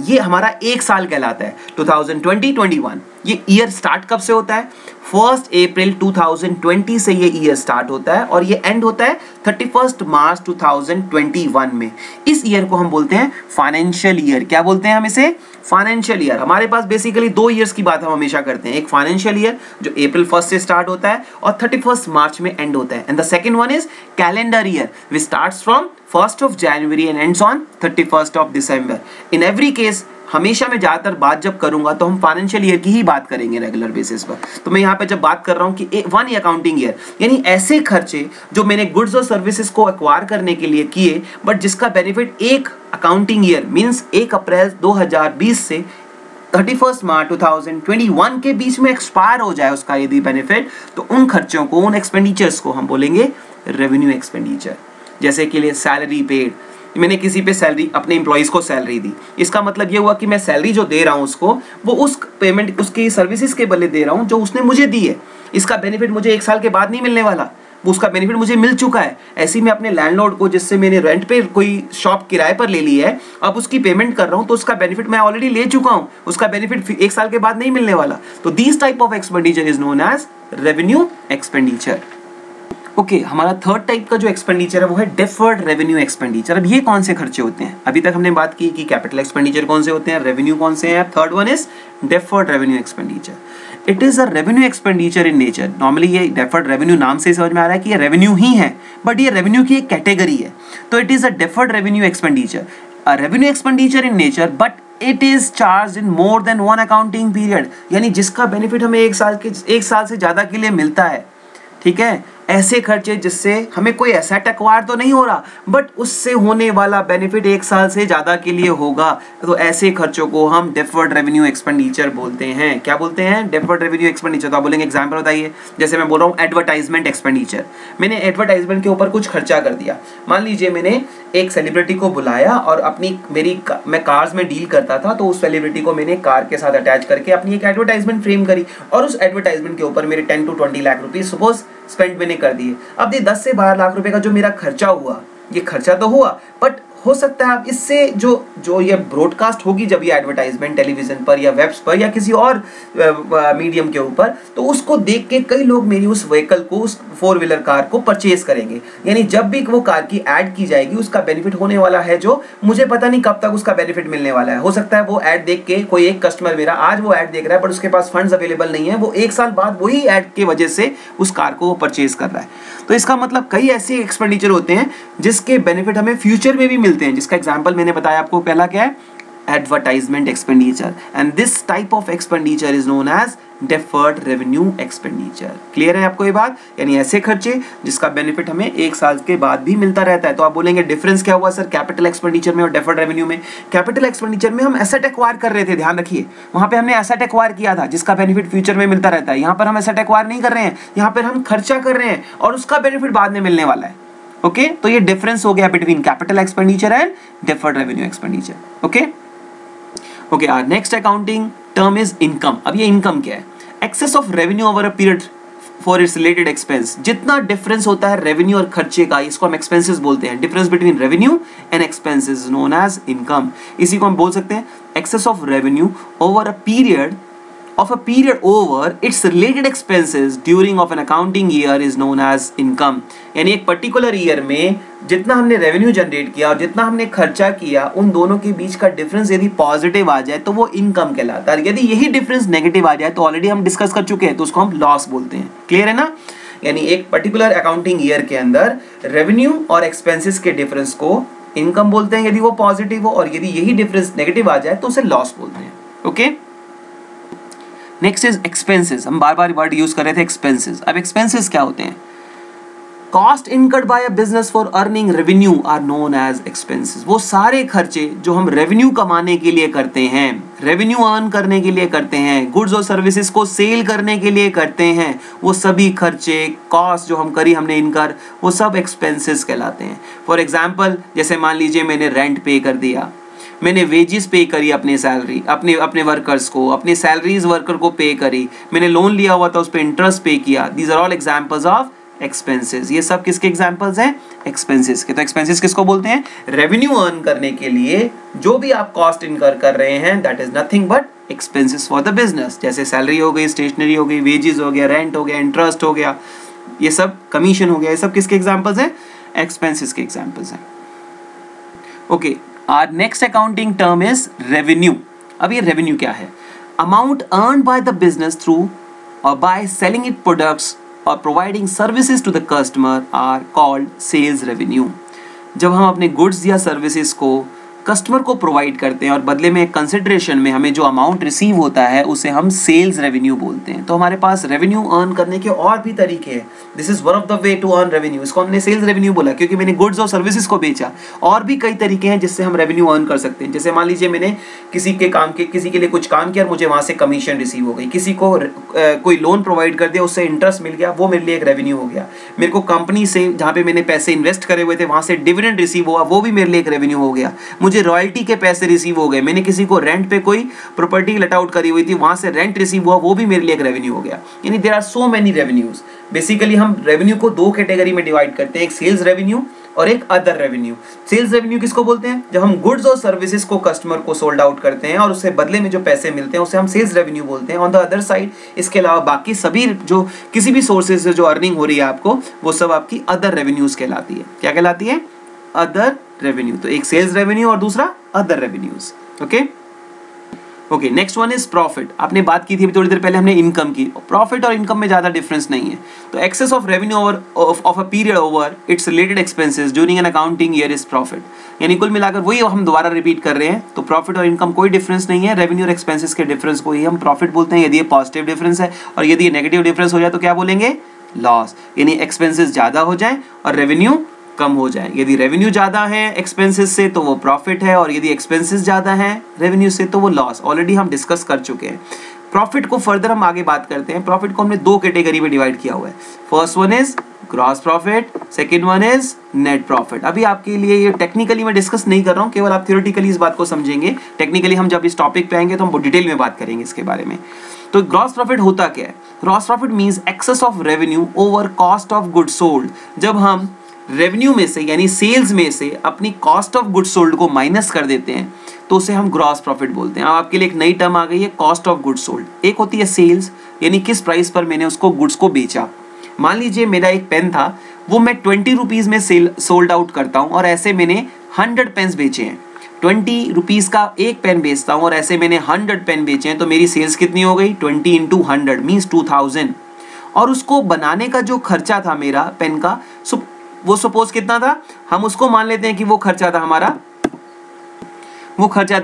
Speaker 1: ये हमारा 1 साल कहलाता है। 2020-21 ये ईयर स्टार्ट कब से होता है? 1 अप्रैल 2020 से ये ईयर स्टार्ट होता है और ये एंड होता है 31 मार्च 2021 में। इस ईयर को हम बोलते हैं फाइनेंशियल ईयर। क्या बोलते हैं हम इसे? Financial year. हमारे पास बेसिकली 2 ईयर्स की बात हम हमेशा करते हैं, एक फाइनेंशियल ईयर जो अप्रैल 1 से स्टार्ट होता है और 31 मार्च में एंड होता है, and the second one is calendar year which starts from 1 January and ends on 31 December. In every case हमेशा मैं ज्यादातर बात जब करूंगा तो हम फाइनेंशियल ईयर की ही बात करेंगे रेगुलर बेसिस पर। तो मैं यहाँ पे जब बात कर रहा हूँ कि 1 अकाउंटिंग ईयर, यानी ऐसे खर्चे जो मैंने गुड्स और सर्विसेज को एक्वायर करने के लिए किए, बट जिसका बेनिफिट 1 अकाउंटिंग ईयर मींस 1 अप्रैल 2020 से 31 मार्च 2021 के बीच में एक्सपायर हो जाए उसका यदि बेनिफिट, तो उन खर्चों को, उन एक्सपेंडिचर्स को हम बोलेंगे रेवेन्यू एक्सपेंडिचर। जैसे कि लिए सैलरी पेड, मैंने किसी पे सैलरी, अपने एम्प्लॉइज को सैलरी दी, इसका मतलब ये हुआ कि मैं सैलरी जो दे रहा हूँ उसको, वो उस पेमेंट, उसकी सर्विसेज के बदले दे रहा हूँ जो उसने मुझे दी है। इसका बेनिफिट मुझे 1 साल के बाद नहीं मिलने वाला, वो उसका बेनिफिट मुझे मिल चुका है। ऐसे ही मैं अपने लैंडलॉर्ड को, जिससे मैंने रेंट पे कोई शॉप किराए पर ले ली है, अब उसकी पेमेंट कर रहा हूँ, तो उसका बेनिफिट मैं ऑलरेडी ले चुका हूँ, उसका बेनिफिट 1 साल के बाद नहीं मिलने वाला। तो this type of expenditure is known as revenue expenditure. Okay, हमारा थर्ड टाइप का जो एक्सपेंडिचर है वो है डेफर्ड रेवेन्यू एक्सपेंडिचर। अब ये कौन से खर्चे होते हैं? अभी तक हमने बात की कि कैपिटल एक्सपेंडिचर कौन से होते हैं, रेवेन्यू कौन से हैं। Third one is deferred revenue expenditure. It is a revenue expenditure in nature. Normally ये डेफर्ड रेवेन्यू नाम से समझ में आ रहा है कि ये रेवेन्यू ही है, बट ये रेवेन्यू की एक कैटेगरी है। तो it is a deferred revenue expenditure, a revenue expenditure in nature, but it is charge in more than 1 accounting period. यानी जिसका बेनिफिट हमें 1 साल से ज्यादा के लिए मिलता है, ठीक है, ऐसे खर्चे जिससे हमें कोई एसेट एक्वायर तो नहीं हो रहा बट उससे होने वाला बेनिफिट 1 साल से ज़्यादा के लिए होगा, तो ऐसे खर्चों को हम डेफर्ड रेवेन्यू एक्सपेंडिचर बोलते हैं। क्या बोलते हैं? Deferred revenue expenditure. तो आप बोलेंगे एग्जाम्पल बताइए। जैसे मैं बोल रहा हूँ एडवर्टाइजमेंट एक्सपेंडिचर, मैंने एडवर्टाइजमेंट के ऊपर कुछ खर्चा कर दिया। मान लीजिए मैंने एक सेलिब्रिटी को बुलाया और मैं कार्स में डील करता था, तो उस सेलिब्रिटी को मैंने कार के साथ अटैच करके अपनी एक एडवर्टाइजमेंट फ्रेम करी और उस एडवर्टाइजमेंट के ऊपर मेरे 10 to 20 लाख रुपए सपोज स्पेंड मैंने कर दिए। अब ये 10 से 12 लाख रुपए का जो मेरा खर्चा हुआ, ये खर्चा तो हुआ बट हो सकता है अब इससे जो ये ब्रॉडकास्ट होगी जब ये एडवर्टाइजमेंट टेलीविजन पर या वेब्स पर या किसी और मीडियम के ऊपर, तो उसको देख के कई लोग मेरी उस व्हीकल को, उस 4 व्हीलर कार को परचेज करेंगे। यानी जब भी वो कार की ऐड की जाएगी उसका बेनिफिट होने वाला है, जो मुझे पता नहीं कब तक उसका बेनिफिट मिलने वाला है। हो सकता है वो ऐड देख के कोई एक कस्टमर मेरा आज वो ऐड देख रहा है बट उसके पास फंड्स अवेलेबल नहीं है, वो 1 साल बाद वही ऐड की वजह से उस कार को वो परचेज कर रहा है। तो इसका मतलब कई ऐसे एक्सपेंडिचर होते हैं जिसके बेनिफिट हमें फ्यूचर में भी मिलते हैं, जिसका एग्जांपल मैंने बताया आपको। पहला क्या है? Advertisement expenditure, and this type of expenditure is known as deferred revenue expenditure. Clear है आपको ये बात? यानी ऐसे खर्चे जिसका बेनिफिट हमें 1 साल के बाद भी मिलता रहता है। तो आप बोलेंगे डिफरेंस क्या हुआ सर कैपिटल एक्सपेंडिचर में और डेफर्ड रेवेन्यू में? कैपिटल एक्सपेंडिचर में हम एसेट एक्वायर कर रहे थे, ध्यान रखिए, वहां पे हमने एसेट एक्वायर किया था जिसका बेनिफिट फ्यूचर में मिलता रहता है। यहाँ पर हम एसेट एक्वायर नहीं कर रहे हैं, यहाँ पर हम खर्चा कर रहे हैं और उसका बेनिफिट बाद में मिलने वाला है। ओके, तो ये डिफरेंस हो गया between capital expenditure and deferred revenue expenditure. Okay okay, our next accounting term is income. अब ये इनकम क्या है? Excess of revenue over a period for its related expense. जितना डिफरेंस होता है रेवेन्यू और खर्चे का, इसको हम एक्सपेंसेस बोलते हैं। Difference between revenue and expenses known as income. इसी को हम बोल सकते हैं excess of revenue over a period over its related expenses during of an accounting year is known as income। यानी एक पर्टिकुलर ईयर में जितना हमने रेवेन्यू जनरेट किया और जितना हमने खर्चा किया, उन दोनों के बीच का डिफरेंस यदि पॉजिटिव आ जाए तो वो इनकम कहलाता है। यदि यही डिफरेंस नेगेटिव आ जाए तो ऑलरेडी हम डिस्कस कर चुके हैं, तो उसको हम लॉस बोलते हैं। क्लियर है ना? यानी एक पर्टिकुलर अकाउंटिंग ईयर के अंदर रेवेन्यू और एक्सपेंसेस के डिफरेंस को इनकम बोलते हैं यदि वो पॉजिटिव हो, और यदि यही डिफरेंस नेगेटिव आ जाए तो उसे लॉस बोलते हैं। Okay, next is expenses. हम बार बार वर्ड यूज कर रहे थे एक्सपेंसेस। अब एक्सपेंसेस क्या होते हैं? Cost incurred by a business for earning revenue are known as expenses. वो सारे खर्चे जो हम रेवेन्यू कमाने के लिए करते हैं, रेवेन्यू अर्न करने के लिए करते हैं, गुड्स और सर्विसेज को सेल करने के लिए करते हैं, वो सभी खर्चे, कॉस्ट जो हम हमने इनकर, वो सब एक्सपेंसेस कहलाते हैं। फॉर एग्जाम्पल, जैसे मान लीजिए मैंने रेंट पे कर दिया, मैंने वेजेस पे करी, अपने सैलरी अपने वर्कर्स को, अपनी सैलरीज वर्कर को पे करी, मैंने लोन लिया हुआ था उस पर इंटरेस्ट पे किया। These are all examples of expenses. ये सब किसके एग्जांपल्स हैं? एक्सपेंसेस के। तो एक्सपेंसेस किसको बोलते हैं? रेवेन्यू अर्न करने के लिए जो भी आप कॉस्ट इनकर कर रहे हैं, that is nothing but expenses for the business. जैसे सैलरी हो गई, स्टेशनरी हो गई, वेजेस हो गया, रेंट हो गया, इंटरेस्ट हो गया, ये सब कमीशन हो गया, ये सब किसके एग्जांपल्स हैं? एक्सपेंसेस के एग्जांपल्स हैं। Okay, our next accounting term is revenue। अब ये revenue क्या है? Amount earned by the business through or by selling its products or providing services to the customer are called sales revenue। जब हम अपने goods या services को customer को प्रोवाइड करते हैं और बदले में कंसिडरेशन में हमें जो अमाउंट रिसीव होता है उसे हम सेल्स रेवेन्यू बोलते हैं। तो हमारे पास रेवेन्यू अर्न करने के और भी तरीके हैं। This is one of the way to earn revenue. इसको हमने सेल्स रेवेन्यू बोला क्योंकि मैंने गुड्स और सर्विसेज को बेचा। और भी कई तरीके हैं जिससे हम रेवेन्यू अर्न कर सकते हैं। जैसे मान लीजिए मैंने किसी के लिए कुछ काम किया और मुझे वहां से कमीशन रिसीव हो गई, किसी को कोई लोन प्रोवाइड कर दिया, उससे इंटरेस्ट मिल गया, वो मेरे लिए एक रेवेन्यू हो गया। मेरे को कंपनी से जहाँ पे मैंने पैसे इन्वेस्ट करे हुए थे वहां से डिविडेंड रिसीव हुआ, वो भी मेरे लिए एक रेवेन्यू हो गया। मुझे रॉयल्टी के पैसे रिसीव हो गए, मैंने किसी को रेंट पे कोई प्रॉपर्टी लेट आउट करी हुई थी, वहां से रेंट रिसीव हुआ, वो भी मेरे लिए एक रेवेन्यू हो गया। यानी there are so many revenues. Basically हम रेवेन्यू को दो कैटेगरी में डिवाइड करते हैं, एक सेल्स रेवेन्यू और एक अदर रेवेन्यू। सेल्स रेवेन्यू किसको बोलते हैं? जब हम गुड्स और सर्विसेज को कस्टमर को सोल्ड आउट करते हैं और उससे बदले में जो पैसे मिलते हैं उसे हम सेल्स रेवेन्यू बोलते हैं। ऑन द अदर साइड इसके अलावा बाकी सभी जो किसी भी सोर्सेज से जो अर्निंग हो रही है आपको, वो सब आपकी अदर रेवेन्यूज कहलाती है। क्या कहलाती है? Other revenue. तो एक सेल्स रेवेन्यू और दूसरा other revenues. Okay, next one is profit. आपने बात की थी थोड़ी देर पहले हमने इनकम की। प्रॉफिट और इनकम में ज्यादा डिफरेंस नहीं है। तो excess of revenue of a period over its related expenses during an accounting year is profit. यानी कुल मिलाकर वही हम दोबारा रिपीट कर रहे हैं। तो प्रॉफिट और इनकम कोई डिफरेंस नहीं है, रेवेन्यू और एक्सपेंसेस के डिफरेंस को ही हम प्रॉफिट बोलते हैं यदि ये पॉजिटिव डिफरेंस है, और यदि ये नेगेटिव डिफरेंस हो जाए तो क्या बोलेंगे? लॉस, यानी एक्सपेंसेस ज़्यादा हो जाए और रेवेन्यू कम हो जाए। यदि रेवेन्यू ज़्यादा है एक्सपेंसेस से तो वो प्रॉफिट है, और यदि एक्सपेंसेस ज़्यादा है रेवेन्यू से तो वो लॉस। ऑलरेडी हम डिस्कस कर चुके हैं। प्रॉफिट को फर्दर हम आगे बात करते हैं। प्रॉफिट को हमने दो कैटेगरी में डिवाइड किया हुआ है। First one is gross profit, second one is net profit. अभी आपके लिए ये टेक्निकली मैं डिस्कस नहीं कर रहा हूँ, केवल आप थ्योरेटिकली इस बात को समझेंगे। टेक्निकली हम जब इस टॉपिक पे आएंगे तो हम डिटेल में बात करेंगे इसके बारे में। तो ग्रॉस प्रॉफिट होता क्या है? Gross profit means excess of revenue over cost of goods sold. जब हम रेवेन्यू में से यानी सेल्स में से अपनी कॉस्ट ऑफ गुड्स सोल्ड को माइनस कर देते हैं तो उसे हम ग्रॉस प्रॉफिट बोलते हैं। अब आपके लिए एक नई टर्म आ गई है, कॉस्ट ऑफ गुड्स सोल्ड। एक होती है सेल्स, यानी किस प्राइस पर मैंने उसको गुड्स को बेचा। मान लीजिए मेरा एक पेन था, वो मैं 20 रुपीज़ में सोल्ड आउट करता हूँ और ऐसे मैंने 100 पेन्स बेचे हैं। 20 रुपीज़ का एक पेन बेचता हूँ और ऐसे मैंने 100 पेन बेचे हैं, तो मेरी सेल्स कितनी हो गई? 20 × 100 मीन्स 2000। और उसको बनाने का जो खर्चा था मेरा पेन का, वो सपोज कितना था, हम उसको मान लेते हैं कि वो खर्चा था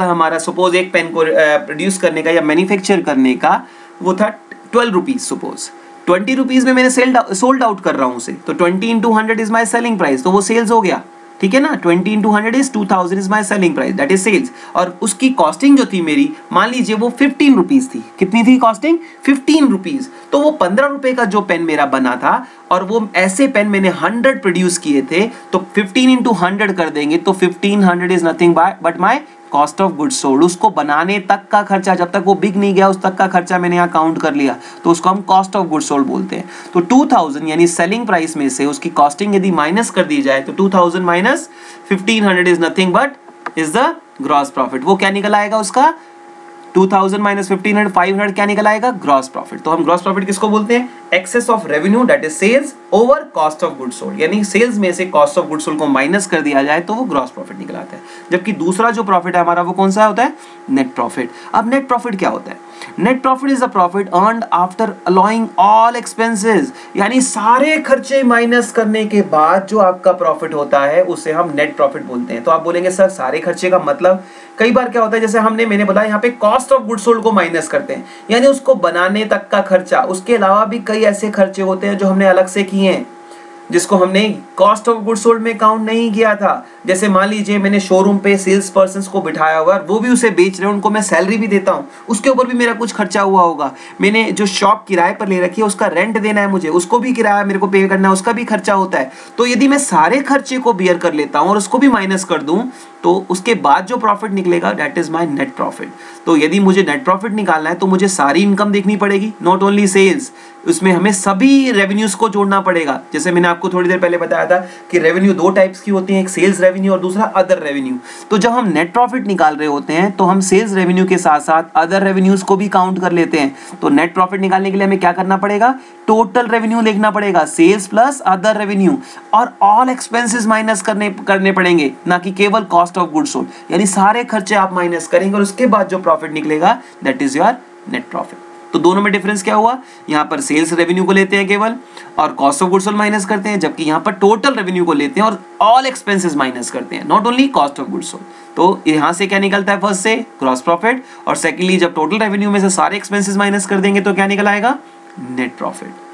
Speaker 1: हमारा सपोज एक पेन को प्रोड्यूस करने का या मैन्युफैक्चर करने का वो था 12 रुपीज़। सपोज 20 रुपीज़ में मैंने सोल्ड आउट कर रहा हूँ उसे, तो 20 × 100 इज माई सेलिंग प्राइस, तो वो सेल्स हो गया। ठीक है ना, 20 × 100 is 2000 is my selling price, that is sales. और उसकी कॉस्टिंग जो थी मेरी, मान लीजिए वो 15 रुपीज़ थी। कितनी थी कॉस्टिंग? 15 रुपीज़। तो वो 15 रुपए का जो पेन मेरा बना था और वो ऐसे पेन मैंने 100 प्रोड्यूस किए थे, तो 15 × 100 कर देंगे तो 1500 is nothing but my cost of goods sold. उसको बनाने तक का खर्चा, जब तक वो बिक नहीं गया उस तक का खर्चा मैंने यहाँ काउंट कर लिया, तो उसको हम कॉस्ट ऑफ गुड्स सोल्ड बोलते हैं। तो 2000 यानी सेलिंग प्राइस में से उसकी कॉस्टिंग यदि माइनस कर दी जाए तो 2000 minus 1500 is nothing but is the gross profit. वो क्या निकल आएगा उसका? 2000 माइनस 1500, 500 क्या निकल आएगा? Gross profit. तो हम ग्रॉस प्रॉफिट किसको बोलते हैं? Excess of revenue that is sales over cost of goods sold, यानी सेल्स में से कॉस्ट ऑफ गुड्स सोल्ड को माइनस कर दिया जाए तो वो ग्रॉस प्रॉफिट निकल आता है। जबकि दूसरा जो प्रॉफिट है हमारा वो कौन सा होता है? Net profit. अब नेट प्रॉफिट क्या होता है? Net profit is the profit earned after allowing all expenses, यानी सारे खर्चे माइनस करने के बाद जो आपका प्रॉफिट होता है उसे हम नेट प्रॉफिट बोलते हैं। तो आप बोलेंगे सर सारे खर्चे का मतलब? कई बार क्या होता है, जैसे मैंने बोला यहाँ पे कॉस्ट ऑफ गुड्स सोल्ड को माइनस करते हैं, यानी उसको बनाने तक का खर्चा। उसके अलावा भी कई ऐसे खर्चे होते हैं जो हमने अलग से किए हैं, जिसको हमने कॉस्ट ऑफ गुड्स सोल्ड में काउंट नहीं किया था। जैसे मान लीजिए मैंने शोरूम पे सेल्स पर्सन को बिठाया हुआ है, वो भी उसे बेच रहे हैं, उनको मैं सैलरी भी देता हूँ, उसके ऊपर भी मेरा कुछ खर्चा हुआ होगा। मैंने जो शॉप किराए पर ले रखी है उसका रेंट देना है मुझे, उसको भी किराया मेरे को पे करना है, उसका भी खर्चा होता है। तो यदि मैं सारे खर्चे को बियर कर लेता हूँ और उसको भी माइनस कर दूँ तो उसके बाद जो प्रॉफिट निकलेगा that is my net profit. तो यदि मुझे नेट प्रॉफिट निकालना है तो मुझे सारी इनकम देखनी पड़ेगी, नॉट ओनली सेल्स। उसमें हमें सभी रेवेन्यूज को जोड़ना पड़ेगा। जैसे मैंने आपको थोड़ी देर पहले बताया था कि रेवेन्यू दो टाइप्स की होती है, एक सेल्स रेवेन्यू और दूसरा अदर रेवेन्यू। तो जब हम नेट प्रॉफिट निकाल रहे होते हैं तो हम सेल्स रेवेन्यू के साथ साथ अदर रेवेन्यूज को भी काउंट कर लेते हैं। तो नेट प्रॉफिट निकालने के लिए हमें क्या करना पड़ेगा? टोटल रेवेन्यू लिखना पड़ेगा, सेल्स प्लस अदर रेवेन्यू, और ऑल एक्सपेंसेस माइनस करने पड़ेंगे, ना कि केवल कॉस्ट ऑफ गुड्स सोल्ड। यानी सारे खर्चे आप माइनस करेंगे और उसके बाद जो प्रॉफिट निकलेगा that is your net profit. तो दोनों में डिफरेंस क्या हुआ? यहाँ पर सेल्स रेवेन्यू को लेते हैं केवल और cost of goods sold minus करते हैं, जबकि यहाँ पर टोटल रेवेन्यू को लेते हैं और ऑल एक्सपेंसेस माइनस करते हैं, not only cost of goods sold. तो यहाँ से क्या निकलता है? फर्स्ट से ग्रॉस प्रॉफिट, और सेकेंडली जब टोटल रेवेन्यू में से सारे एक्सपेंसेस माइनस कर देंगे तो क्या निकल आएगा? Net profit.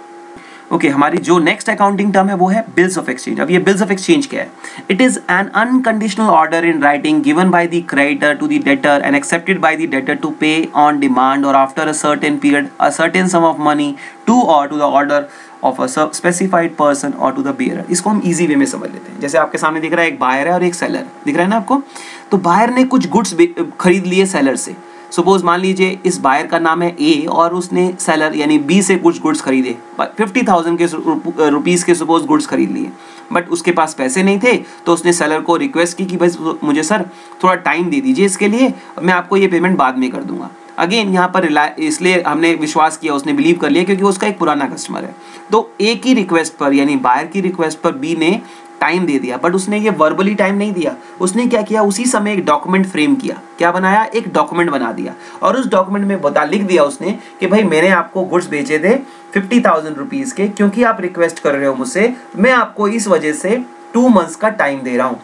Speaker 1: ओके, हमारी जो नेक्स्ट अकाउंटिंग टर्म है वो है बिल्स ऑफ एक्सचेंज। अब ये बिल्स ऑफ एक्सचेंज क्या है? It is an unconditional order in writing given by the creditor to the debtor and accepted by the debtor to pay on demand और after a certain period a certain sum of money to the order of a specified person और to the bearer. इसको हम easy way में समझ लेते हैं। जैसे आपके सामने दिख रहा है एक बायर है और एक सेलर, दिख रहा है ना आपको? तो बायर ने कुछ गुड्स खरीद लिए सेलर से। सपोज मान लीजिए इस बायर का नाम है ए और उसने सेलर यानी बी से कुछ गुड्स खरीदे, 50,000 के रुपीज़ के सपोज गुड्स खरीद लिए, बट उसके पास पैसे नहीं थे। तो उसने सेलर को रिक्वेस्ट की कि बस मुझे सर थोड़ा टाइम दे दीजिए इसके लिए, मैं आपको ये पेमेंट बाद में कर दूंगा। अगेन यहाँ पर इसलिए हमने विश्वास किया, उसने बिलीव कर लिया क्योंकि उसका एक पुराना कस्टमर है। तो ए की रिक्वेस्ट पर यानी बायर की रिक्वेस्ट पर बी ने टाइम दे दिया, बट उसने ये वर्बली टाइम नहीं दिया। उसने क्या किया? उसी समय एक डॉक्यूमेंट फ्रेम किया। क्या बनाया? एक डॉक्यूमेंट बना दिया, और उस डॉक्यूमेंट में लिख दिया उसने कि भाई मैंने आपको गुड्स बेचे थे 50,000 रुपीज़ के, क्योंकि आप रिक्वेस्ट कर रहे हो मुझसे, मैं आपको इस वजह से 2 मंथ्स का टाइम दे रहा हूँ,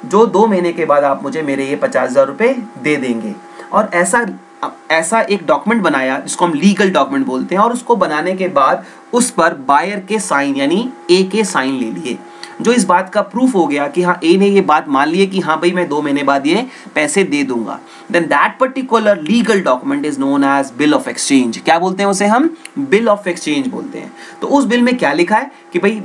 Speaker 1: जो 2 महीने के बाद आप मुझे मेरे ये 50,000 रुपये दे देंगे। और ऐसा ऐसा एक डॉक्यूमेंट बनाया जिसको हम लीगल डॉक्यूमेंट बोलते हैं, और उसको बनाने के बाद उस पर बायर के साइन यानी ए के साइन ले लिए, जो इस बात का प्रूफ हो गया कि हाँ ए ने ये बात मान ली है कि हाँ भाई मैं 2 महीने बाद ये पैसे दे दूंगा, then that particular legal document is known as bill of exchange. क्या बोलते हैं उसे हम? बिल ऑफ एक्सचेंज बोलते हैं। तो उस बिल में क्या लिखा है कि भाई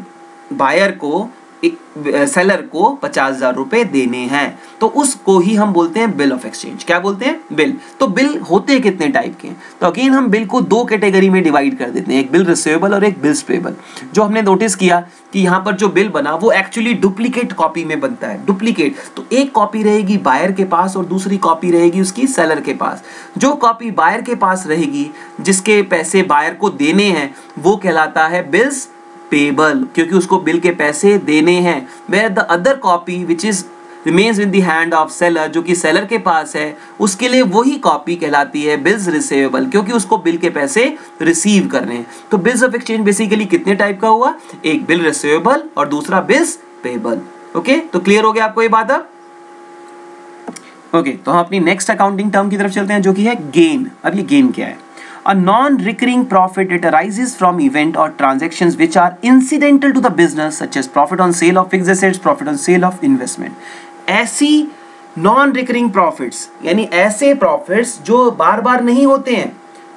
Speaker 1: बायर को सेलर को 50,000 रुपए देने हैं, तो उसको ही हम बोलते हैं बिल ऑफ एक्सचेंज। क्या बोलते हैं? बिल। तो बिल होते कितने टाइप के? तो अगेन हम बिल को 2 कैटेगरी में डिवाइड कर देते हैं, एक बिल रिसीवेबल और एक बिल्स पेबल। जो हमने नोटिस किया कि यहाँ पर जो बिल बना वो एक्चुअली डुप्लीकेट कॉपी में बनता है। डुप्लीकेट तो एक कॉपी रहेगी बायर के पास और दूसरी कॉपी रहेगी उसकी सेलर के पास। जो कॉपी बायर के पास रहेगी, जिसके पैसे बायर को देने हैं, वो कहलाता है बिल्स पेबल, क्योंकि उसको बिल के पैसे देने हैं। Where the other copy which is remains in the hand of seller, जो कि सेलर के पास है, उसके लिए वही कॉपी कहलाती है बिल्स रिसीवेबल, क्योंकि उसको बिल के पैसे रिसीव करने हैं। तो बिल्स ऑफ एक्सचेंज बेसिकली कितने टाइप का हुआ? एक बिल रिसीवेबल और दूसरा बिल्स पेबल। ओके, तो क्लियर हो गया आपको ये बात अब? ओके, तो हम अपनी नेक्स्ट अकाउंटिंग टर्म की तरफ चलते हैं, जो कि है गेन। अब ये गेन क्या है? A non-recurring profit that arises from event or transactions which are incidental to the business, such as profit on sale of fixed assets, profit on sale of investment. ऐसी non-recurring profits यानी ऐसे profits जो बार बार नहीं होते हैं,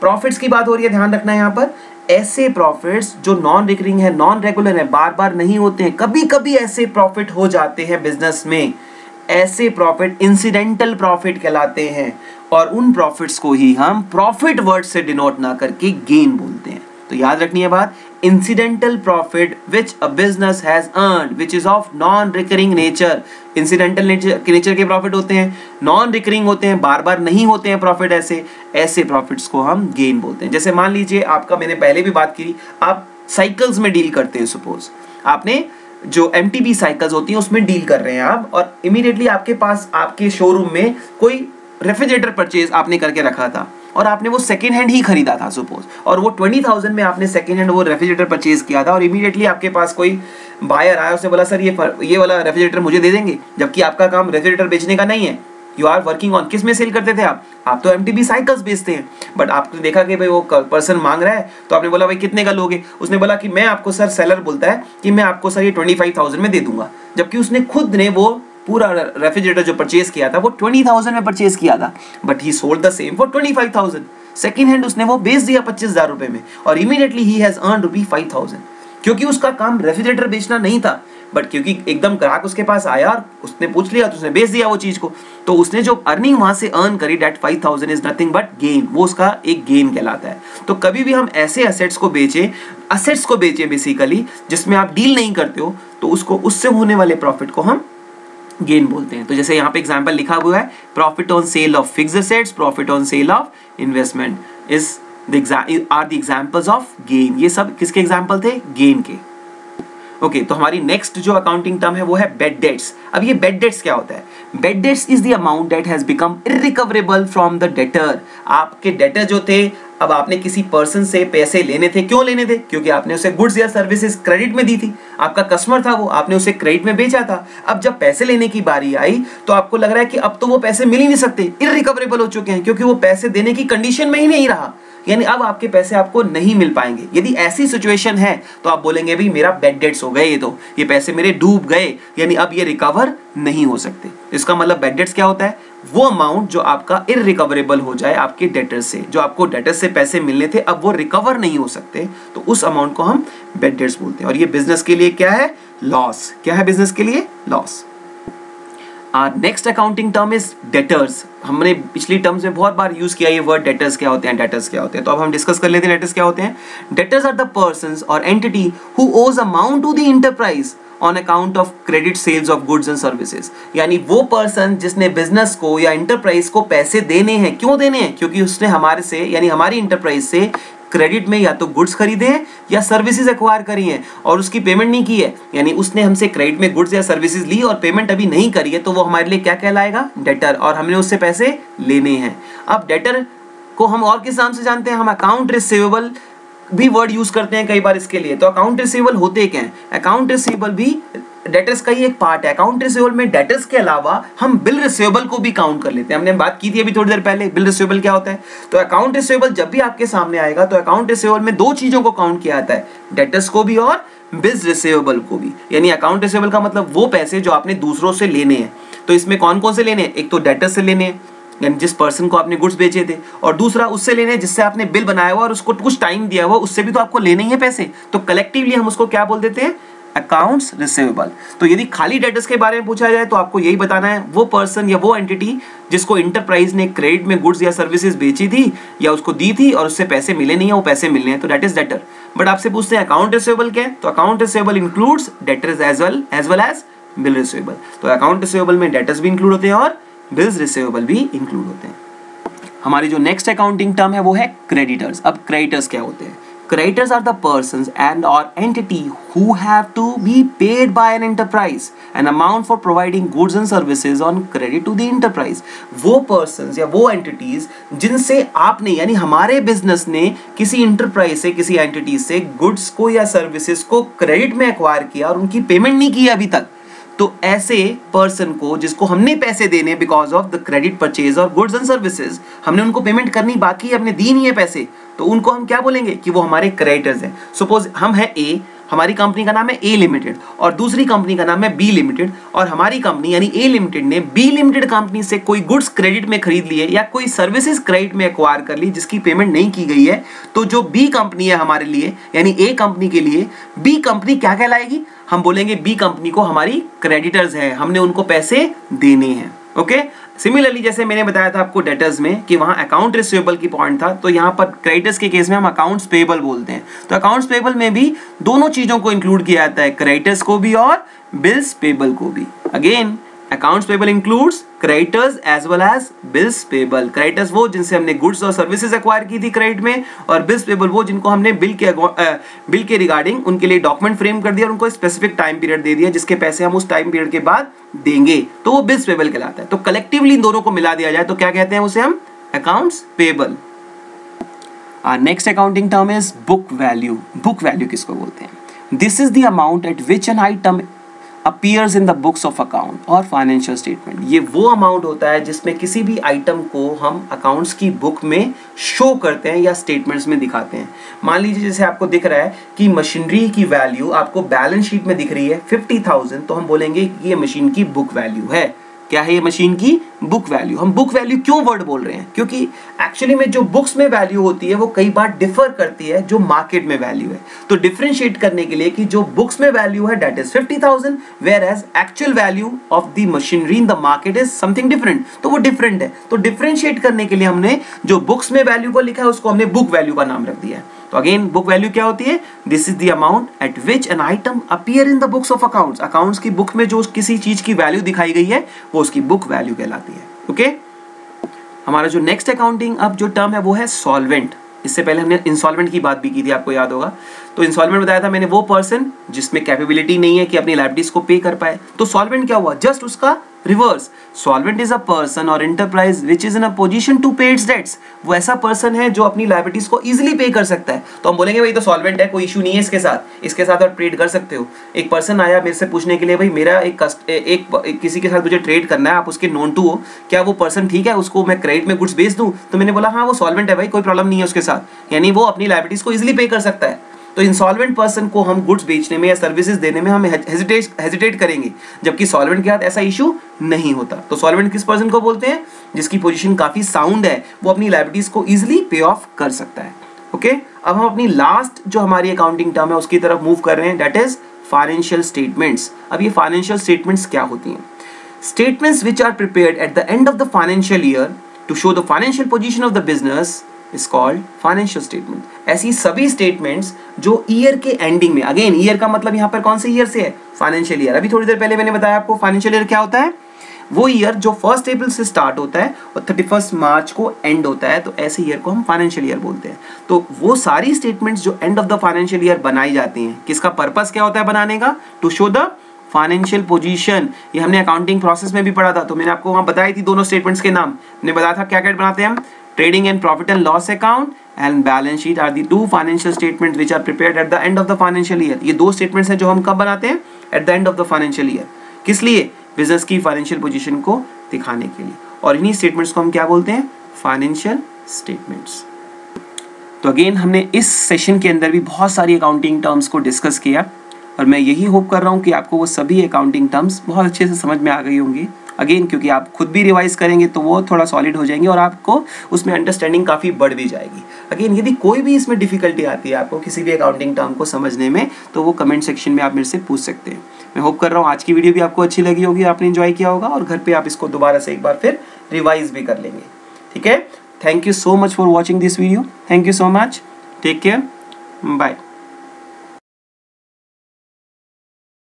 Speaker 1: profits की बात हो रही है, ध्यान रखना है यहाँ पर। ऐसे profits जो non-recurring है, non-regular है, बार बार नहीं होते हैं, कभी कभी ऐसे profit हो जाते हैं बिजनेस में, ऐसे प्रॉफिट इंसिडेंटल प्रॉफिट कहलाते हैं, और उन प्रॉफिट्स को ही हम प्रॉफिट वर्ड से डिनोट ना करके गेन बोलते हैं। तो याद रखनी है बात, incidental profit which a business has earned which is of non recurring nature. Incidental nature के प्रॉफिट होते हैं, नॉन रिकरिंग होते हैं, बार बार नहीं होते हैं प्रॉफिट, ऐसे प्रॉफिट्स को हम गेन बोलते हैं। जैसे मान लीजिए आपका, मैंने पहले भी बात की, आप साइकिल्स में डील करते हैं, सपोज आपने जो MTB साइकिल्स होती हैं उसमें डील कर रहे हैं आप, और इमीडिएटली आपके पास आपके शोरूम में कोई रेफ्रिजरेटर परचेज आपने करके रखा था और आपने वो सेकेंड हैंड ही खरीदा था सपोज, और वो 20,000 में आपने सेकेंड हैंड वो रेफ्रिजरेटर परचेज किया था, और इमीडिएटली आपके पास कोई बायर आया, उसने बोला सर ये वाला रेफ्रिजरेटर मुझे दे देंगे, जबकि आपका काम रेफ्रिजरेटर बेचने का नहीं है। यू आर वर्किंग ऑन, किस में सेल करते थे आप तो MTB साइकिल्स बेचते हैं, बट आपने देखा कि भाई वो पर्सन मांग रहा है, तो आपने बोला भाई कितने का लोगे? उसने बोला कि मैं आपको, सर सेलर बोलता है कि मैं आपको सर ये 25,000 में दे दूंगा, जबकि उसने खुद ने वो पूरा रेफ्रिजरेटर जो परचेज किया था वो 20,000 में परचेज किया था, but he sold the same for 25,000। Second hand उसने वो बेच दिया 25,000 रुपए में, और इमीडिएटली ही हैज अर्न्ड ₹5,000, क्योंकि उसका काम रेफ्रिजरेटर बेचना नहीं था, बट क्योंकि एकदम ग्राहक उसके पास आया और उसने पूछ लिया तो उसने बेच दिया वो चीज को, तो उसने जो अर्निंग वहां से अर्न करी, that 5,000 is nothing but gain, वो उसका एक गेन कहलाता है। तो कभी भी हम ऐसे असेट्स को बेचें बेसिकली जिसमें आप डील नहीं करते हो, तो उसको, उससे होने वाले प्रॉफिट को हम गेन बोलते हैं। तो जैसे यहाँ पे एग्जांपल लिखा हुआ है, profit on sale of fixed assets, profit on sale of investment are the examples of gain. ये सब किसके एग्जांपल थे? गेन के। ओके, तो हमारी नेक्स्ट जो अकाउंटिंग टर्म है वो है बेड डेट्स। अब ये बेड डेट्स क्या होता है? Bad debts is the amount that has become irrecoverable from the debtor. आपके डेटर जो थे, अब आपने किसी पर्सन से पैसे लेने थे, क्यों लेने थे? क्योंकि आपने उसे गुड्स या सर्विसेज क्रेडिट में दी थी, आपका कस्टमर था वो, आपने उसे क्रेडिट में बेचा था। अब जब पैसे लेने की बारी आई तो आपको लग रहा है कि अब तो वो पैसे मिल ही नहीं सकते, इररिकवरेबल हो चुके हैं, क्योंकि वो पैसे देने की कंडीशन में ही नहीं रहा, यानी अब आपके पैसे आपको नहीं मिल पाएंगे। यदि ऐसी सिचुएशन है तो आप बोलेंगे भी मेरा बेड डेट्स हो गए, ये पैसे मेरे डूब गए, यानी अब ये रिकवर नहीं हो सकते। इसका मतलब बेड डेट्स क्या होता है? वो अमाउंट जो आपका इररिकवरेबल हो जाए आपके डेटर से, जो आपको डेटर से पैसे मिलने थे अब वो रिकवर नहीं हो सकते, तो उस अमाउंट को हम बेड डेट्स बोलते हैं। और ये बिजनेस के लिए क्या है? लॉस। क्या है बिजनेस के लिए? Loss. Next accounting term is debtors. हमने पिछली टर्म्स में बहुत बार यूज किया ये वर्ड, डेटर्स क्या होते हैं, डेटर्स क्या होते हैं, तो अब हम डिस्कस कर लेते हैं डेटर्स क्या होते हैं। डेटर्स आर द पर्सन्स और entity who owes amount to the enterprise on account of credit sales of goods and services. यानी वो पर्सन जिसने बिजनेस को या एंटरप्राइज को पैसे देने हैं। क्यों देने हैं? क्योंकि उसने हमारे से, यानी हमारी एंटरप्राइज से क्रेडिट में या तो गुड्स खरीदे हैं या सर्विसेज एक्वायर करी हैं और उसकी पेमेंट नहीं की है, यानी उसने हमसे क्रेडिट में गुड्स या सर्विसेज ली और पेमेंट अभी नहीं करी है, तो वो हमारे लिए क्या कहलाएगा? डेटर, और हमने उससे पैसे लेने हैं। अब डेटर को हम और किस नाम से जानते हैं? हम अकाउंट रिसीवेबल भी वर्ड यूज करते हैं कई बार इसके लिए। तो अकाउंट रिसीवेबल होते क्या हैं? अकाउंट रिसीवेबल भी डेटर्स का ही एक पार्ट है। अकाउंट रिसीवेबल में डेटर्स के अलावा हम बिल रिसीवेबल को भी काउंट कर लेते हैं। हमने बात की थी अभी थोड़ी देर पहले, बिल रिसीवेबल क्या होता है। तो अकाउंट रिसीवेबल जब भी आपके सामने आएगा तो अकाउंट रिसीवेबल में दो चीजों को काउंट किया जाता है, डेटर्स को भी और बिल्स रिसीवेबल को भी। यानी अकाउंट रिसीवेबल का मतलब वो पैसे जो आपने दूसरों से लेने हैं। तो इसमें कौन कौन से लेने हैं, एक तो डेटर्स से लेने हैं यानी जिस पर्सन को आपने गुड्स बेचे थे, और दूसरा उससे लेने हैं जिससे आपने बिल बनाया हुआ और उसको कुछ टाइम दिया हुआ, उससे भी तो आपको लेने ही है पैसे। तो कलेक्टिवली हम उसको क्या बोल देते हैं, अकाउंट्स रिसीवेबल। तो यदि खाली डेटर्स के बारे में पूछा जाए तो आपको यही बताना है वो पर्सन या वो एंटिटी जिसको इंटरप्राइज ने क्रेडिट में गुड्स या सर्विसेज बेची थी या उसको दी थी और उससे पैसे मिले नहीं है, वो पैसे मिलने हैं, तो दैट इज डेटर। बट आपसे पूछते हैं अकाउंट रिसीवेबल क्या है, तो account receivable includes debtors as well as bill receivable. तो अकाउंट रिसीवेबल में डेटर्स भी इंक्लूड होते हैं और बिल्स रिसीवेबल भी इंक्लूड होते हैं। हमारी जो नेक्स्ट अकाउंटिंग टर्म है वो है क्रेडिटर्स। अब क्रेडिटर्स क्या होते हैं, creditors are the persons and or entity who have to be paid by an enterprise an amount for providing goods and services on credit to the enterprise। वो persons या वो entities जिनसे आपने यानी हमारे बिजनेस ने किसी इंटरप्राइज से किसी एंटिटी से गुड्स को या सर्विसेज को क्रेडिट में एक्वायर किया और उनकी पेमेंट नहीं की अभी तक, तो ऐसे पर्सन को जिसको हमने पैसे देने because of the credit purchase और गुड्स एंड सर्विसेज, हमने उनको पेमेंट करनी बाकी है, हमने दी नहीं है पैसे, तो उनको हम क्या बोलेंगे कि वो हमारे क्रेडिटर्स हैं। सपोज हम है ए, हमारी कंपनी का नाम है ए लिमिटेड और दूसरी कंपनी का नाम है बी लिमिटेड, और हमारी कंपनी यानी ए लिमिटेड ने बी लिमिटेड कंपनी से कोई गुड्स क्रेडिट में खरीद लिए या कोई सर्विसेज क्रेडिट में एक्वायर कर ली जिसकी पेमेंट नहीं की गई है, तो जो बी कंपनी है हमारे लिए यानी ए कंपनी के लिए बी कंपनी क्या कहलाएगी, हम बोलेंगे बी कंपनी को हमारी क्रेडिटर्स है, हमने उनको पैसे देने हैं। ओके, सिमिलरली जैसे मैंने बताया था आपको डेटर्स में कि वहां अकाउंट रिसीवेबल की पॉइंट था, तो यहाँ पर क्रेडिटर्स के केस में हम अकाउंट्स पेबल बोलते हैं। तो अकाउंट्स पेबल में भी दोनों चीजों को इंक्लूड किया जाता है, क्रेडिटर्स को भी और बिल्स पेबल को भी। Again accounts payable includes creditors as well as bills payable. Creditors वो जिनसे हमने गुड्स और सर्विसेज एक्वायर की थी क्रेडिट में, और बिल्स पेबल वो जिनको हमने बिल के रिगार्डिंग उनके लिए डॉक्यूमेंट फ्रेम कर दिया और उनको स्पेसिफिक टाइम पीरियड दे दिया जिसके पैसे हम उस टाइम पीरियड के बाद देंगे, तो वो बिल्स पेबल कहलाता है। तो कलेक्टिवली इन दोनों को मिला दिया जाए तो क्या कहते हैं उसे हम, accounts payable. Next accounting term is book value. Book value किसको बोलते हैं, this is the amount at which an item appears in the books of account और financial statement। ये वो अमाउंट होता है जिसमें किसी भी आइटम को हम अकाउंट्स की बुक में शो करते हैं या स्टेटमेंट्स में दिखाते हैं। मान लीजिए जैसे आपको दिख रहा है कि मशीनरी की वैल्यू आपको बैलेंस शीट में दिख रही है 50,000, तो हम बोलेंगे कि ये मशीन की बुक वैल्यू है। क्या है ये मशीन की बुक वैल्यू। हम बुक वैल्यू क्यों वर्ड बोल रहे हैं, क्योंकि एक्चुअली में जो बुक्स में वैल्यू होती है वो कई बार डिफर करती है जो मार्केट में वैल्यू है। तो डिफरेंशिएट करने के लिए कि जो बुक्स में वैल्यू है that is 50,000 whereas actual value of the machinery in the market is something different, तो वो डिफरेंट है। तो डिफरेंशिएट करने के लिए हमने जो बुक्स में वैल्यू को लिखा है उसको हमने बुक वैल्यू का नाम रख दिया है। तो अगेन बुक वैल्यू क्या होती है, this is the amount at which an item appear in the books of accounts. Accounts की बुक में जो किसी चीज की वैल्यू दिखाई गई है वो उसकी बुक वैल्यू कहलाती है। ओके, हमारा जो नेक्स्ट अकाउंटिंग अब जो टर्म है वो है सॉल्वेंट। इससे पहले हमने इंसॉल्वेंट की बात भी की थी, आपको याद होगा। तो इंसॉल्वेंट बताया था मैंने वो पर्सन जिसमें कैपेबिलिटी नहीं है कि अपनी लायबिलिटीज को पे कर पाए। तो सॉल्वेंट क्या हुआ, जस्ट उसका reverse. Solvent is a person और enterprise which is in a position to pay its debts. वो ऐसा पर्सन है जो अपनी लायबिलिटीज को इजीली पे कर सकता है। तो हम बोलेंगे भाई तो सॉल्वेंट है, कोई इशू नहीं है इसके साथ आप ट्रेड कर सकते हो। एक पर्सन आया मेरे से पूछने के लिए भाई मेरा एक किसी के साथ मुझे ट्रेड करना है, आप उसके नोन टू हो, क्या वो पर्सन ठीक है, उसको मैं क्रेडिट में गुड्स बेच दूं? तो मैंने बोला हाँ वो सॉल्वेंट है भाई, कोई प्रॉब्लम नहीं है उसके साथ, यानी वो अपनी लायबिलिटीज को इजीली पे कर सकता है। तो इंसॉल्वेंट पर्सन को हम गुड्स बेचने में या सर्विसेज देने में हम हेजिटेट करेंगे, जबकि सॉल्वेंट के साथ ऐसा इशू नहीं होता। तो सॉल्वेंट किस पर्सन को बोलते हैं, जिसकी पोजीशन काफी साउंड है, वो अपनी लायबिलिटीज को इजीली पे ऑफ कर सकता है। ओके, अब हम अपनी लास्ट जो हमारी अकाउंटिंग टर्म है उसकी तरफ मूव कर रहे हैं, दैट इज फाइनेंशियल स्टेटमेंट्स। अब ये फाइनेंशियल स्टेटमेंट्स क्या होती हैं, statements which are prepared at the end of the financial year to show the financial position of the business is called financial statement। ऐसी सभी स्टेटमेंट्स जो ईयर के ending में, अगेन ईयर का मतलब यहाँ पर कौन से ईयर से है, फाइनेंशियल ईयर। अभी थोड़ी देर पहले मैंने बताया आपको फाइनेंशियल ईयर क्या होता है, वो ईयर जो 1 अप्रैल से स्टार्ट होता है और 31 मार्च को एंड होता है, तो ऐसे ईयर को हम फाइनेंशियल ईयर बोलते हैं। तो वो सारी स्टेटमेंट्स जो and of the financial year बनाई जाती हैं, किसका पर्पस क्या होता है बनाने का, to show the financial position. ये हमने अकाउंटिंग प्रोसेस में भी पढ़ा था, तो मैंने आपको वहां बताई थी दोनों स्टेटमेंट्स के नाम। मैंने बताया था क्या क्या बनाते हैं हम, trading and profit and loss account and balance sheet are the two financial statements which are prepared at the end of the financial year. ये दो स्टेटमेंट्स हैं जो हम कब बनाते हैं, at the end of the financial year. किस लिए? बिजनेस की फाइनेंशियल पोजीशन को दिखाने के लिए। और इन्हीं स्टेटमेंट्स को हम क्या बोलते हैं? Financial statements. तो अगेन हमने इस सेशन के अंदर भी बहुत सारी अकाउंटिंग टर्म्स को डिस्कस किया और मैं यही होप कर रहा हूँ कि आपको वो सभी अकाउंटिंग टर्म्स बहुत अच्छे से समझ में आ गई होंगी। अगेन क्योंकि आप खुद भी रिवाइज करेंगे तो वो थोड़ा सॉलिड हो जाएंगे और आपको उसमें अंडरस्टैंडिंग काफ़ी बढ़ भी जाएगी। अगेन यदि कोई भी इसमें डिफिकल्टी आती है आपको किसी भी अकाउंटिंग टर्म को समझने में, तो वो कमेंट सेक्शन में आप मेरे से पूछ सकते हैं। मैं होप कर रहा हूँ आज की वीडियो भी आपको अच्छी लगी होगी, आपने एंजॉय किया होगा और घर पे आप इसको दोबारा से एक बार फिर रिवाइज भी कर लेंगे। ठीक है, thank you so much for watching this video. Thank you so much, take care, bye.